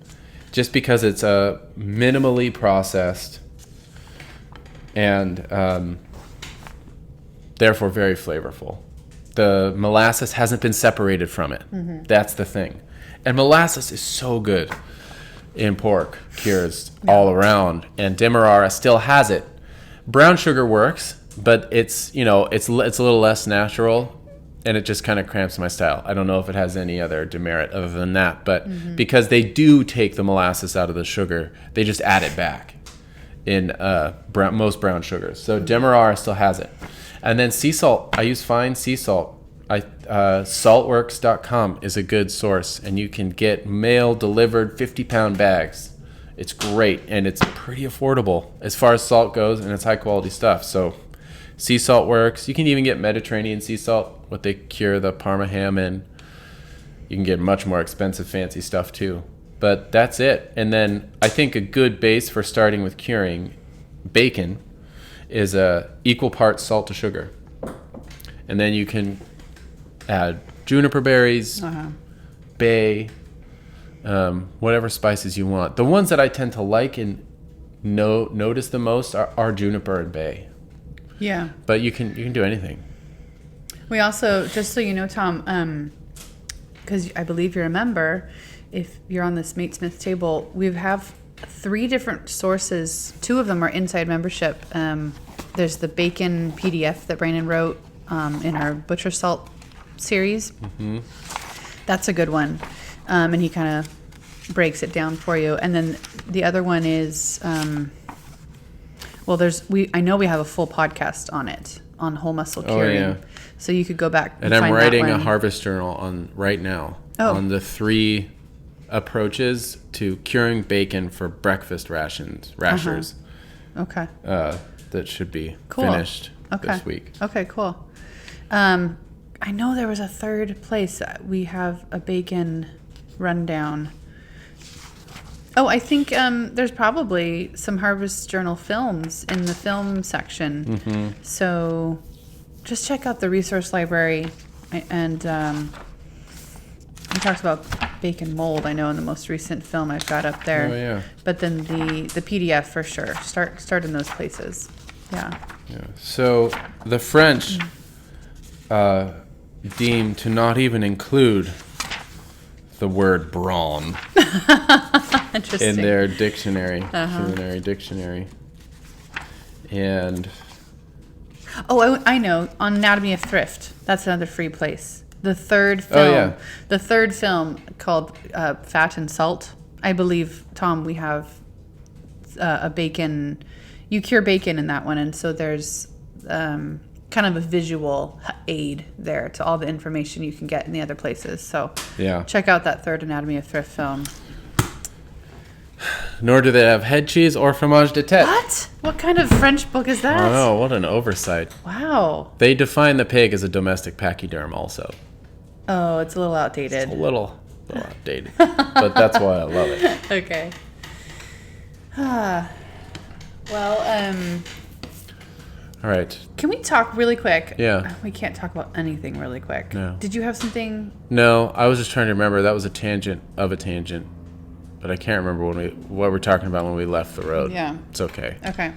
Just because it's minimally processed and therefore very flavorful. The molasses hasn't been separated from it. That's the thing. And molasses is so good in pork cures all around. And Demerara still has it. Brown sugar works, but it's a little less natural, and it just kind of cramps my style. I don't know if it has any other demerit other than that, but because they do take the molasses out of the sugar, they just add it back in most brown sugars. So Demerara still has it. And then sea salt, I use fine sea salt. Saltworks.com is a good source, and you can get mail delivered 50-pound bags. It's great, and it's pretty affordable as far as salt goes, and it's high quality stuff. So sea salt works. You can even get Mediterranean sea salt, what they cure the Parma ham in. You can get much more expensive fancy stuff too. But that's it. And then I think a good base for starting with curing bacon is equal parts salt to sugar. And then you can add juniper berries, bay, whatever spices you want. The ones that I tend to like and notice the most are juniper and bay. Yeah. But you can do anything. We also, just so you know, Tom, because I believe you're a member, if you're on this Meatsmith table, we have 3 different sources. 2 of them are inside membership. There's the bacon PDF that Brandon wrote in our Butcher Salt series. That's a good one. And he kind of breaks it down for you. And then the other one is, I know we have a full podcast on it, on whole muscle curing. Oh, yeah. So you could go back and I'm writing a harvest journal right now on the 3 approaches to curing bacon for breakfast rashers. Okay. That should be finished this week. Okay, cool. I know there was a 3rd place. We have a bacon rundown. Oh, I think there's probably some Harvest Journal films in the film section. So just check out the resource library and he talks about bacon mold, I know, in the most recent film I've got up there. Oh, yeah. But then the PDF for sure. Start in those places. Yeah. Yeah. So the French deem to not even include the word brawn in their dictionary, culinary dictionary. And I know, on Anatomy of Thrift. That's another free place. The third film, the third film called Fat and Salt. I believe, Tom, we have a bacon. You cure bacon in that one, and so there's kind of a visual aid there to all the information you can get in the other places. So check out that third Anatomy of Thrift film. Nor do they have head cheese or fromage de tête. What? What kind of French book is that? I don't know. What an oversight. Wow. They define the pig as a domestic pachyderm also. Oh, it's a little outdated. It's a little outdated. But that's why I love it. Okay. Well, all right. can we talk really quick? Yeah. We can't talk about anything really quick. No. Did you have something? No, I was just trying to remember. That was a tangent of a tangent. But I can't remember what we're talking about when we left the road. Yeah. It's okay. Okay.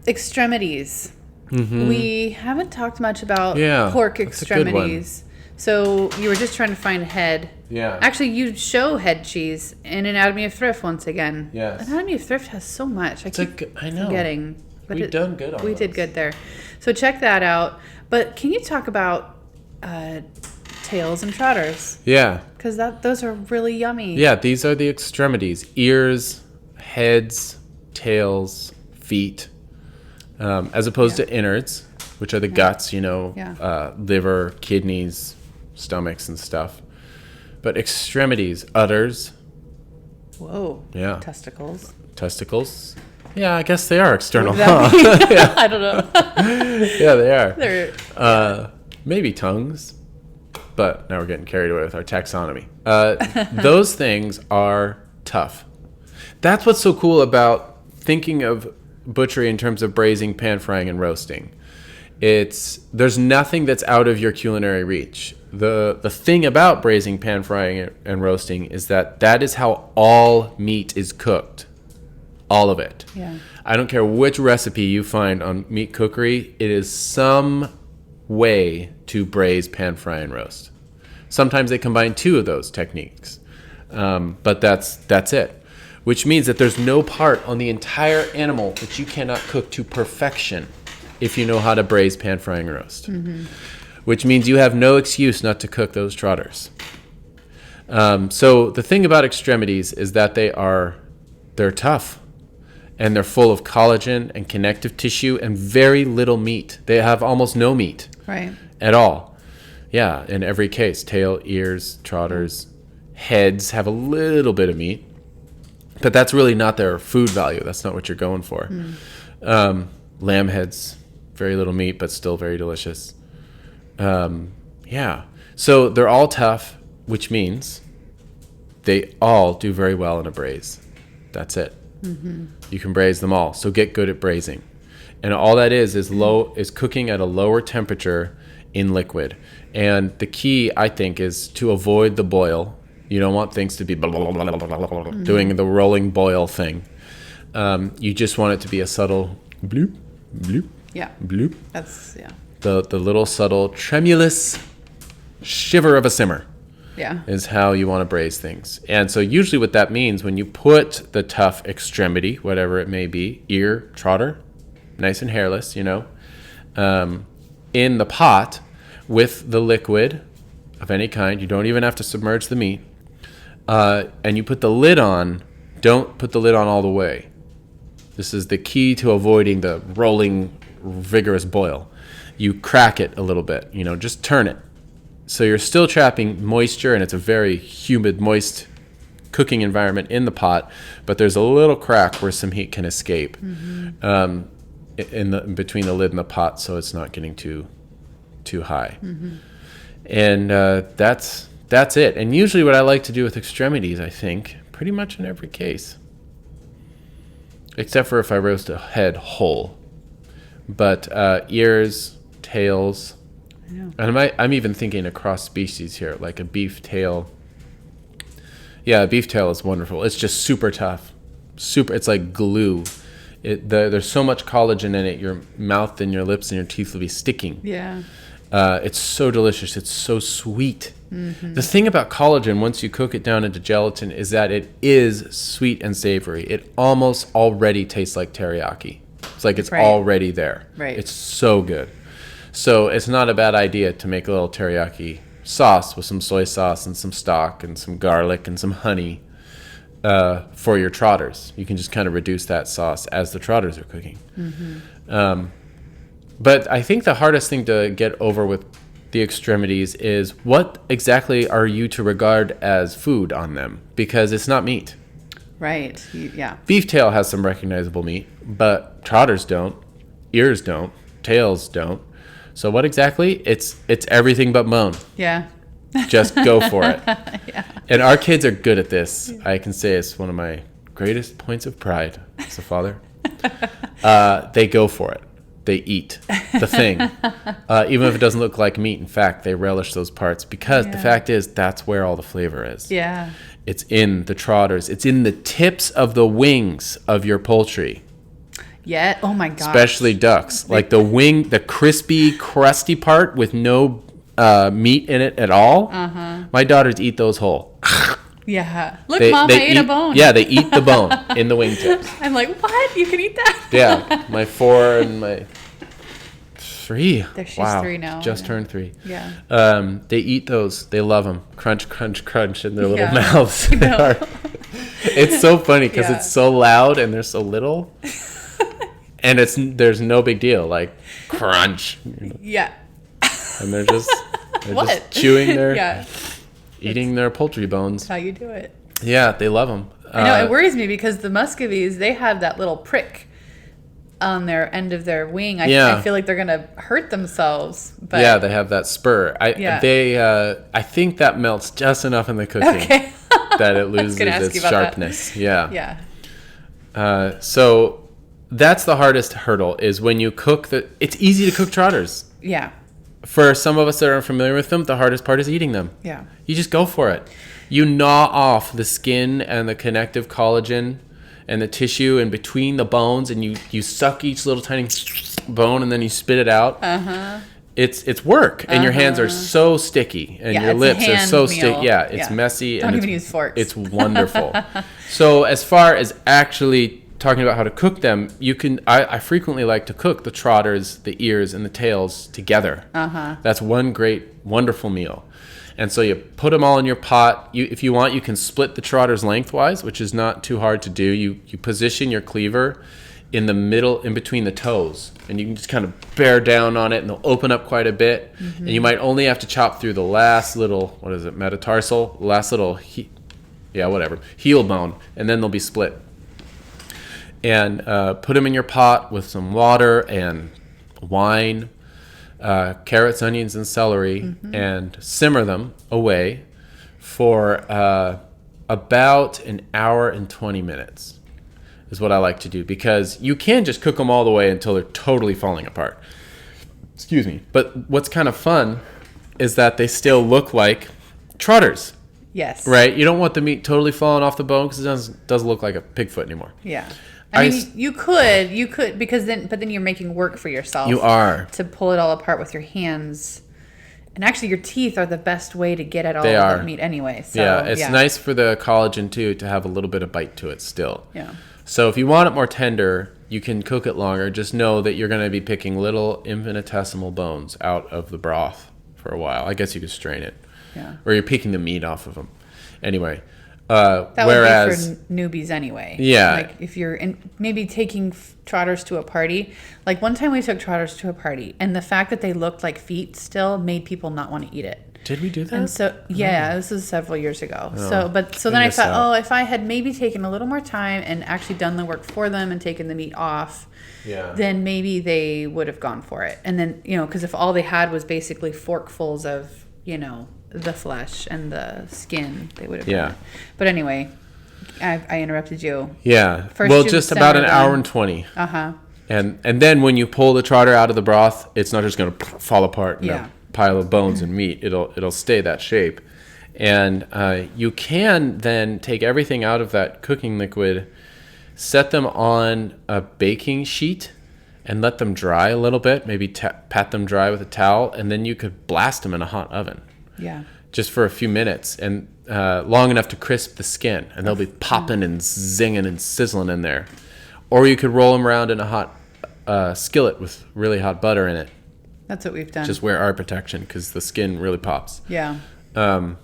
Extremities. Mm-hmm. We haven't talked much about pork extremities. So you were just trying to find head. Yeah. Actually, you show head cheese in Anatomy of Thrift once again. Yes. Anatomy of Thrift has so much. I know. Forgetting. But We've done good on We those. did good there. So check that out. But can you talk about tails and trotters? Yeah. Because those are really yummy. Yeah, these are the extremities. Ears, heads, tails, feet. As opposed to innards, which are the guts, liver, kidneys, stomachs, and stuff. But extremities, udders. Whoa. Yeah. Testicles. Yeah, I guess they are external. Yeah. I don't know. Yeah, they are. Maybe tongues. But now we're getting carried away with our taxonomy. Those things are tough. That's what's so cool about thinking of butchery in terms of braising, pan frying, and roasting. There's nothing that's out of your culinary reach. The thing about braising, pan frying, and roasting is that is how all meat is cooked. All of it. Yeah. I don't care which recipe you find on meat cookery, it is some way to braise, pan fry, and roast. Sometimes they combine two of those techniques. But that's it. Which means that there's no part on the entire animal that you cannot cook to perfection if you know how to braise, pan, fry, and roast. Mm-hmm. Which means you have no excuse not to cook those trotters. So the thing about extremities is that they're tough. And they're full of collagen and connective tissue and very little meat. They have almost no meat. Right. At all. Yeah, in every case. Tail, ears, trotters, heads have a little bit of meat. But that's really not their food value. That's not what you're going for. Lamb heads, very little meat, but still very delicious. Yeah. So they're all tough, which means they all do very well in a braise. That's it. Mm-hmm. You can braise them all. So get good at braising. And all that is cooking at a lower temperature in liquid. And the key, I think, is to avoid the boil. You don't want things to be doing the rolling boil thing. You just want it to be a subtle bloop, bloop, bloop. That's, The little subtle tremulous shiver of a simmer. Yeah. Is how you want to braise things. And so usually what that means when you put the tough extremity, whatever it may be, ear, trotter, nice and hairless, in the pot with the liquid of any kind, you don't even have to submerge the meat, and you put the lid on, don't put the lid on all the way. This is the key to avoiding the rolling, vigorous boil. You crack it a little bit, just turn it. So you're still trapping moisture, and it's a very humid, moist cooking environment in the pot, but there's a little crack where some heat can escape in between the lid and the pot, so it's not getting too high. And that's it. And usually what I like to do with extremities, I think, pretty much in every case, except for if I roast a head whole, but ears, tails, and I'm even thinking across species here, like a beef tail. Yeah, a beef tail is wonderful. It's just super tough. It's like glue. There's so much collagen in it, your mouth and your lips and your teeth will be sticking. Yeah. It's so delicious. It's so sweet. The thing about collagen, once you cook it down into gelatin, is that it is sweet and savory. It almost already tastes like teriyaki. It's like it's already there. Right. It's so good. So it's not a bad idea to make a little teriyaki sauce with some soy sauce and some stock and some garlic and some honey for your trotters. You can just kind of reduce that sauce as the trotters are cooking. But I think the hardest thing to get over with the extremities is what exactly are you to regard as food on them? Because it's not meat. Right. Yeah. Beef tail has some recognizable meat, but trotters don't. Ears don't. Tails don't. So what exactly? It's everything but bone. Yeah. Just go for it. Yeah. And our kids are good at this. I can say it's one of my greatest points of pride as a father. They go for it. They eat the thing. Even if it doesn't look like meat. In fact, they relish those parts because the fact is that's where all the flavor is. Yeah. It's in the trotters. It's in the tips of the wings of your poultry. Yeah. Oh my gosh. Especially ducks. Like the wing, the crispy, crusty part with no meat in it at all. My daughters eat those whole. Yeah. Look, Mom, I ate a bone. Yeah, they eat the bone in the wingtips. I'm like, what? You can eat that? Yeah. My 4 and my 3. She's 3 now. Just turned 3. Yeah. They eat those. They love them. Crunch, crunch, crunch in their little mouths. It's so funny because it's so loud and they're so little. And there's no big deal. Like, crunch. Yeah. And they're just chewing their... Eating their poultry bones. That's how you do it. Yeah, they love them. I know, it worries me because the Muscovies, they have that little prick on their end of their wing. I feel like they're going to hurt themselves. But yeah, they have that spur. I think that melts just enough in the cooking that it loses its sharpness. That. Yeah. So that's the hardest hurdle is when you cook it's easy to cook trotters. Yeah. For some of us that are unfamiliar with them, the hardest part is eating them. Yeah. You just go for it. You gnaw off the skin and the connective collagen and the tissue in between the bones, and you suck each little tiny bone, and then you spit it out. It's work, and your hands are so sticky, and your lips are so sticky. Yeah, it's messy. Don't even use forks. It's wonderful. So as far as actually talking about how to cook them, I frequently like to cook the trotters, the ears, and the tails together. That's one great, wonderful meal. And so you put them all in your pot. If you want, you can split the trotters lengthwise, which is not too hard to do. You position your cleaver in the middle, in between the toes, and you can just kind of bear down on it, and they'll open up quite a bit. And you might only have to chop through the last little, metatarsal, last little, heel bone, and then they'll be split. And put them in your pot with some water and wine, carrots, onions, and celery, and simmer them away for about an hour and 20 minutes is what I like to do, because you can just cook them all the way until they're totally falling apart. Excuse me. But what's kind of fun is that they still look like trotters. Yes. Right? You don't want the meat totally falling off the bone because it doesn't look like a Bigfoot anymore. Yeah. I mean, you could, because then you're making work for yourself. You are. To pull it all apart with your hands. And actually, your teeth are the best way to get at all of the meat anyway. So, yeah, it's nice for the collagen, too, to have a little bit of bite to it still. Yeah. So if you want it more tender, you can cook it longer. Just know that you're going to be picking little infinitesimal bones out of the broth for a while. I guess you could strain it. Yeah. Or you're picking the meat off of them. Anyway. That would be for newbies anyway. Yeah. Like if you're maybe taking trotters to a party. Like one time we took trotters to a party, and the fact that they looked like feet still made people not want to eat it. Did we do that? And so, this was several years ago. Oh, So then I thought, if I had maybe taken a little more time and actually done the work for them and taken the meat off, then maybe they would have gone for it. And then, because if all they had was basically forkfuls of, the flesh and the skin, they would have done it. But anyway, I interrupted you. Yeah. First just about an hour and 20. Uh-huh. And then when you pull the trotter out of the broth, it's not just going to fall apart in a pile of bones and meat. It'll stay that shape. And you can then take everything out of that cooking liquid, set them on a baking sheet, and let them dry a little bit. Maybe pat them dry with a towel, and then you could blast them in a hot oven. Yeah. Just for a few minutes, and long enough to crisp the skin, and they'll be popping and zinging and sizzling in there. Or you could roll them around in a hot skillet with really hot butter in it. That's what we've done. Just wear eye protection because the skin really pops. Yeah. You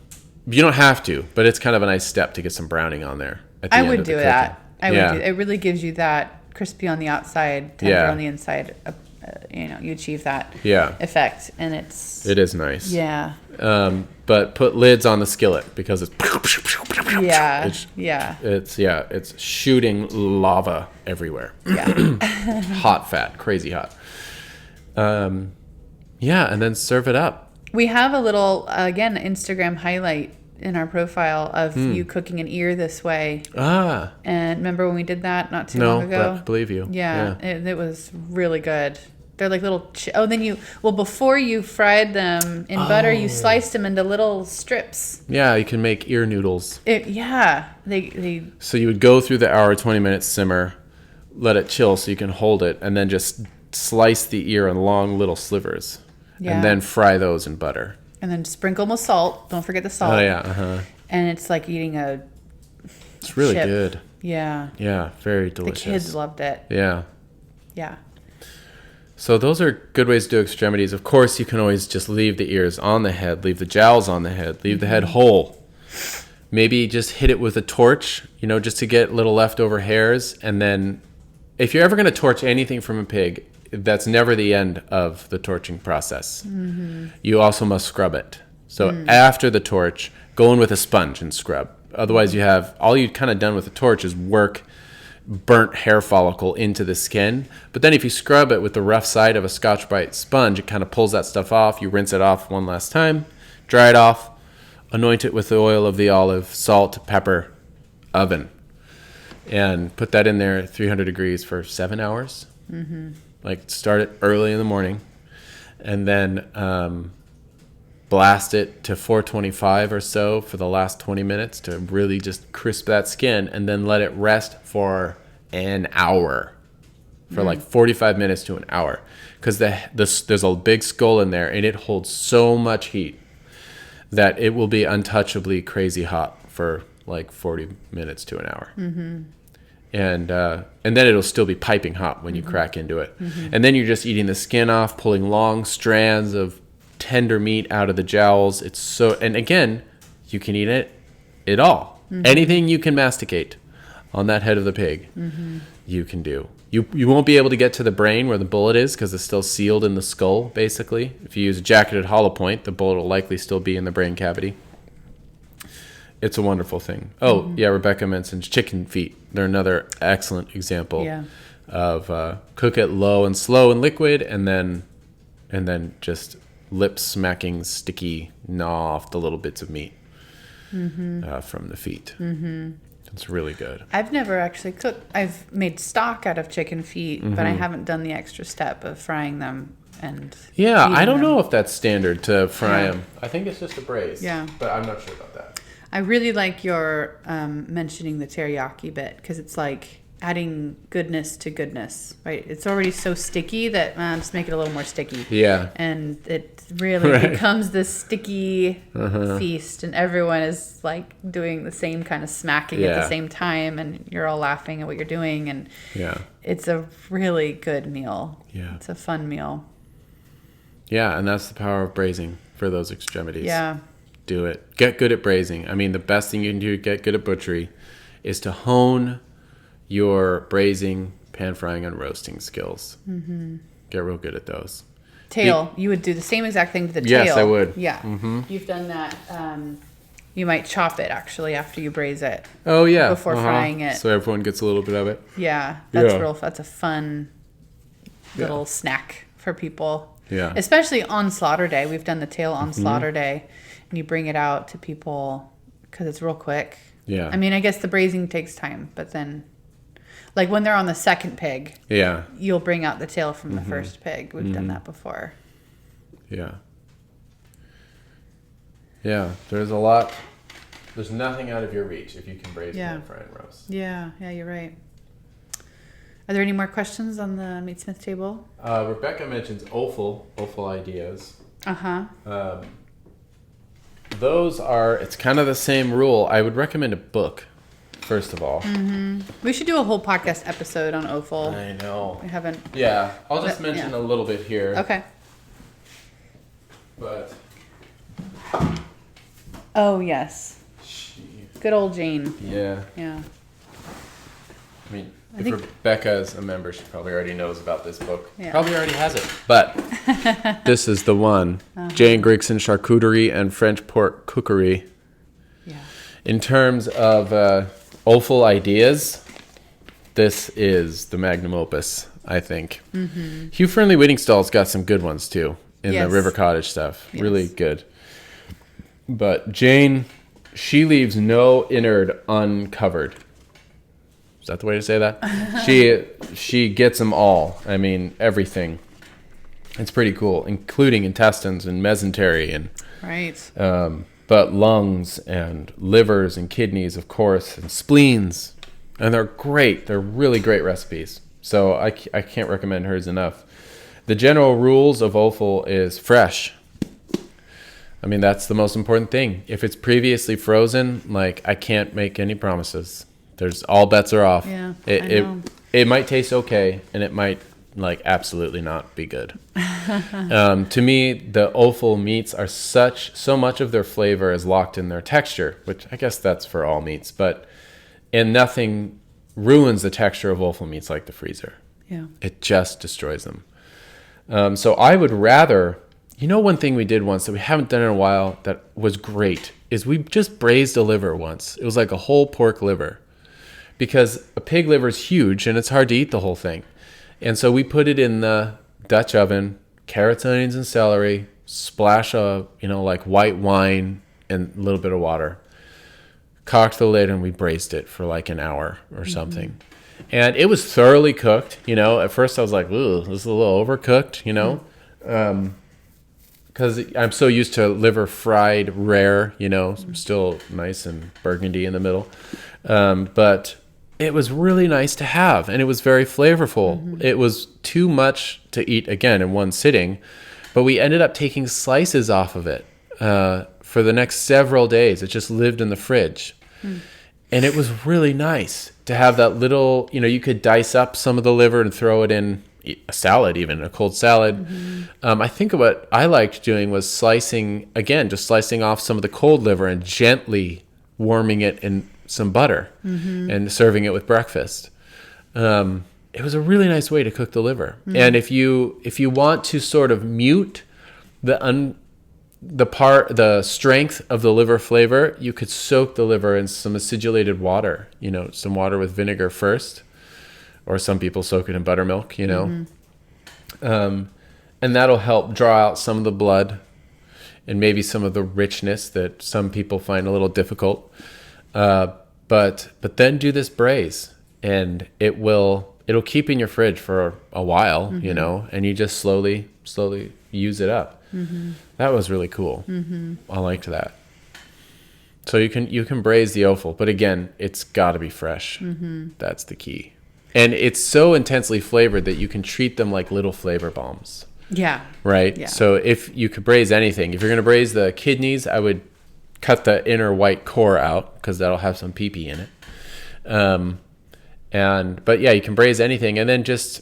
don't have to, but it's kind of a nice step to get some browning on there. I would do that. I would do. It really gives you that crispy on the outside, tender on the inside. You achieve that effect, and it is nice. Yeah. But put lids on the skillet because it's it's shooting lava everywhere. Yeah. Hot fat, crazy hot. And then serve it up. We have a little Instagram highlight in our profile of you cooking an ear this way. And remember when we did that not too long ago? No, but believe you. Yeah. It was really good. They're like little... before you fried them in butter, you sliced them into little strips. Yeah, you can make ear noodles. They So you would go through the hour, 20 minutes simmer, let it chill so you can hold it, and then just slice the ear in long little slivers. Yeah. And then fry those in butter. And then sprinkle them with salt. Don't forget the salt. Oh, yeah. Uh-huh. And it's like eating It's really good. Yeah. Yeah, very delicious. The kids loved it. Yeah. Yeah. So those are good ways to do extremities. Of course, you can always just leave the ears on the head, leave the jowls on the head, leave the head whole. Maybe just hit it with a torch, just to get little leftover hairs. And then if you're ever going to torch anything from a pig, that's never the end of the torching process. Mm-hmm. You also must scrub it. So after the torch, go in with a sponge and scrub. Otherwise, all you've kind of done with the torch is work burnt hair follicle into the skin. But then if you scrub it with the rough side of a Scotch-Brite sponge, it kind of pulls that stuff off. You rinse it off one last time, dry it off, anoint it with the oil of the olive, salt, pepper, oven, and put that in there at 300 degrees for 7 hours. Mm-hmm. Like start it early in the morning, and then blast it to 425 or so for the last 20 minutes to really just crisp that skin, and then let it rest for an hour, for like 45 minutes to an hour, because there's a big skull in there, and it holds so much heat that it will be untouchably crazy hot for like 40 minutes to an hour. Mm-hmm. And then it'll still be piping hot when you crack into it. Mm-hmm. And then you're just eating the skin off, pulling long strands of tender meat out of the jowls. And again, you can eat it all. Mm-hmm. Anything you can masticate on that head of the pig, you can do. You won't be able to get to the brain where the bullet is because it's still sealed in the skull, basically. If you use a jacketed hollow point, the bullet will likely still be in the brain cavity. It's a wonderful thing. Oh, yeah, Rebecca mentioned chicken feet. They're another excellent example of cook it low and slow and liquid, and then just lip smacking, sticky, gnaw off the little bits of meat from the feet. Mm-hmm. It's really good. I've never actually cooked. I've made stock out of chicken feet, but I haven't done the extra step of frying them. And I don't know if that's standard to fry them. I think it's just a braise. Yeah, but I'm not sure about that. I really like your mentioning the teriyaki bit, because it's like adding goodness to goodness, right? It's already so sticky that just make it a little more sticky. Yeah. And it really becomes this sticky feast, and everyone is like doing the same kind of smacking at the same time, and you're all laughing at what you're doing, and it's a really good meal. Yeah. It's a fun meal. Yeah, and that's the power of braising for those extremities. Yeah. Do it. Get good at braising. I mean, the best thing you can do to get good at butchery is to hone your braising, pan frying, and roasting skills. Mm-hmm. Get real good at those. Tail. You would do the same exact thing to the tail. Yes, I would. Yeah. Mm-hmm. You've done that. You might chop it actually after you braise it. Oh yeah. Before frying it. So everyone gets a little bit of it. Yeah. That's a fun little snack for people. Yeah. Especially on slaughter day. We've done the tail on slaughter day, and you bring it out to people because it's real quick. Yeah. I mean, I guess the braising takes time, but then, like when they're on the second pig, you'll bring out the tail from the first pig. We've done that before. Yeah. Yeah. There's a lot. There's nothing out of your reach if you can braise, pan, fry, and roast. Yeah. Yeah, you're right. Are there any more questions on the Meatsmith table? Rebecca mentions offal ideas. Uh-huh. Those are, it's kind of the same rule. I would recommend a book, first of all. Mm-hmm. We should do a whole podcast episode on offal. I know. We haven't. Yeah, I'll just mention a little bit here. Okay. But. Oh, yes. Good old Jane. Yeah. Yeah. I mean, if Rebecca is a member, she probably already knows about this book. Yeah. Probably already has it. But this is the one. Jane Grigson Charcuterie and French Pork Cookery. Yeah. In terms of offal ideas, this is the magnum opus, I think. Mm-hmm. Hugh Fernley Whittingstall's got some good ones, too, in the River Cottage stuff. Yes. Really good. But Jane, she leaves no innard uncovered. Is that the way to say that? She gets them all. I mean, everything. It's pretty cool, including intestines and mesentery and but lungs and livers and kidneys, of course, and spleens. And they're great. They're really great recipes. So I can't recommend hers enough. The general rules of offal is fresh. I mean, that's the most important thing. If it's previously frozen, like, I can't make any promises. There's all bets are off. Yeah, it might taste okay, and it might like absolutely not be good. To me, the offal meats are so much of their flavor is locked in their texture, which I guess that's for all meats, and nothing ruins the texture of offal meats like the freezer. Yeah, it just destroys them. So I would rather, one thing we did once that we haven't done in a while that was great is we just braised a liver once. It was like a whole pork liver. Because a pig liver is huge and it's hard to eat the whole thing. And so we put it in the Dutch oven, carrots, onions, and celery, splash of, like white wine and a little bit of water. Cocked the lid and we braised it for like an hour or something. And it was thoroughly cooked. At first I was like, ooh, this is a little overcooked, because I'm so used to liver fried rare, still nice and burgundy in the middle. But it was really nice to have, and it was very flavorful. Mm-hmm. It was too much to eat, again, in one sitting, but we ended up taking slices off of it for the next several days. It just lived in the fridge. And it was really nice to have that little, you could dice up some of the liver and throw it in a salad, even a cold salad. Mm-hmm. I think what I liked doing was slicing off some of the cold liver and gently warming it in some butter and serving it with breakfast. It was a really nice way to cook the liver. And if you want to sort of mute the strength of the liver flavor, you could soak the liver in some acidulated water, some water with vinegar first, or some people soak it in buttermilk, and that'll help draw out some of the blood and maybe some of the richness that some people find a little difficult. But then do this braise, and it'll keep in your fridge for a while, and you just slowly use it up. That was really cool. I liked that. So you can braise the offal, but again, it's got to be fresh. That's the key. And it's so intensely flavored that you can treat them like little flavor bombs. Yeah. Right? Yeah. So if you could braise anything, if you're going to braise the kidneys, I would cut the inner white core out because that'll have some pee-pee in it. But yeah, you can braise anything and then just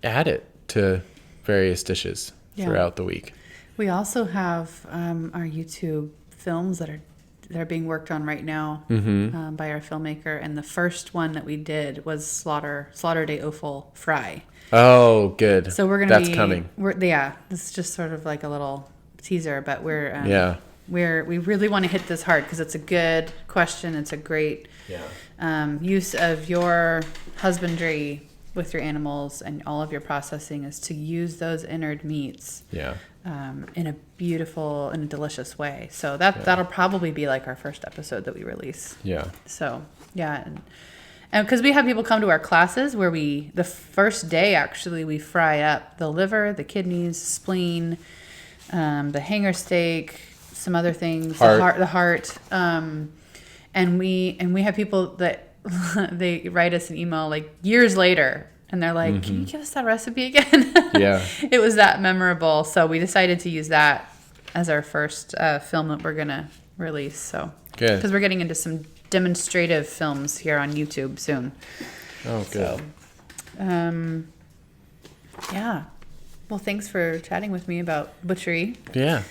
add it to various dishes throughout the week. We also have our YouTube films that are they're being worked on right now by our filmmaker. And the first one that we did was Slaughter Day offal fry. Oh, good. So we're That's coming. This is just sort of like a little teaser, but we really want to hit this hard because it's a good question. It's a great use of your husbandry with your animals, and all of your processing is to use those innard meats in a beautiful and delicious way. So that'll probably be like our first episode that we release. Yeah. So and because we have people come to our classes where the first day actually we fry up the liver, the kidneys, spleen, the hanger steak, some other things, the heart, and we have people that they write us an email like years later, and they're like, "Can you give us that recipe again?" Yeah, it was that memorable. So we decided to use that as our first film that we're gonna release. So good, because we're getting into some demonstrative films here on YouTube soon. Oh, good. So, Well, thanks for chatting with me about butchery. Yeah.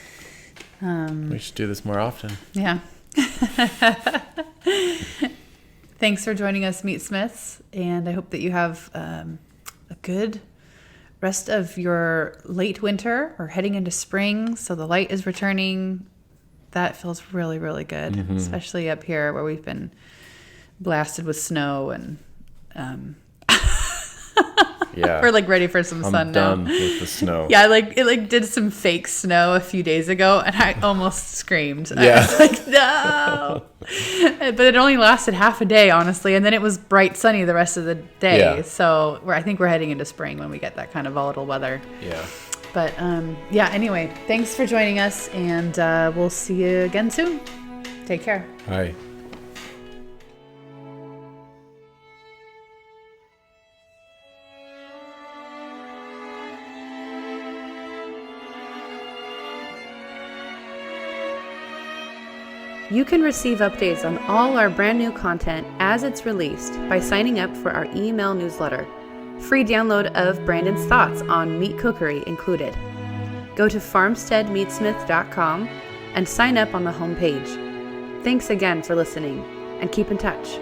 We should do this more often. Yeah. Thanks for joining us, Meatsmiths, and I hope that you have a good rest of your late winter or heading into spring, so the light is returning. That feels really, really good, especially up here where we've been blasted with snow and we're like ready for some sun now. I'm done with the snow. Yeah, it did some fake snow a few days ago, and I almost screamed. Yeah. I was like, no. But it only lasted half a day, honestly, and then it was bright sunny the rest of the day. Yeah. So I think we're heading into spring when we get that kind of volatile weather. Yeah. But anyway, thanks for joining us, and we'll see you again soon. Take care. Bye. You can receive updates on all our brand new content as it's released by signing up for our email newsletter. Free download of Brandon's thoughts on meat cookery included. Go to farmsteadmeatsmith.com and sign up on the homepage. Thanks again for listening, and keep in touch.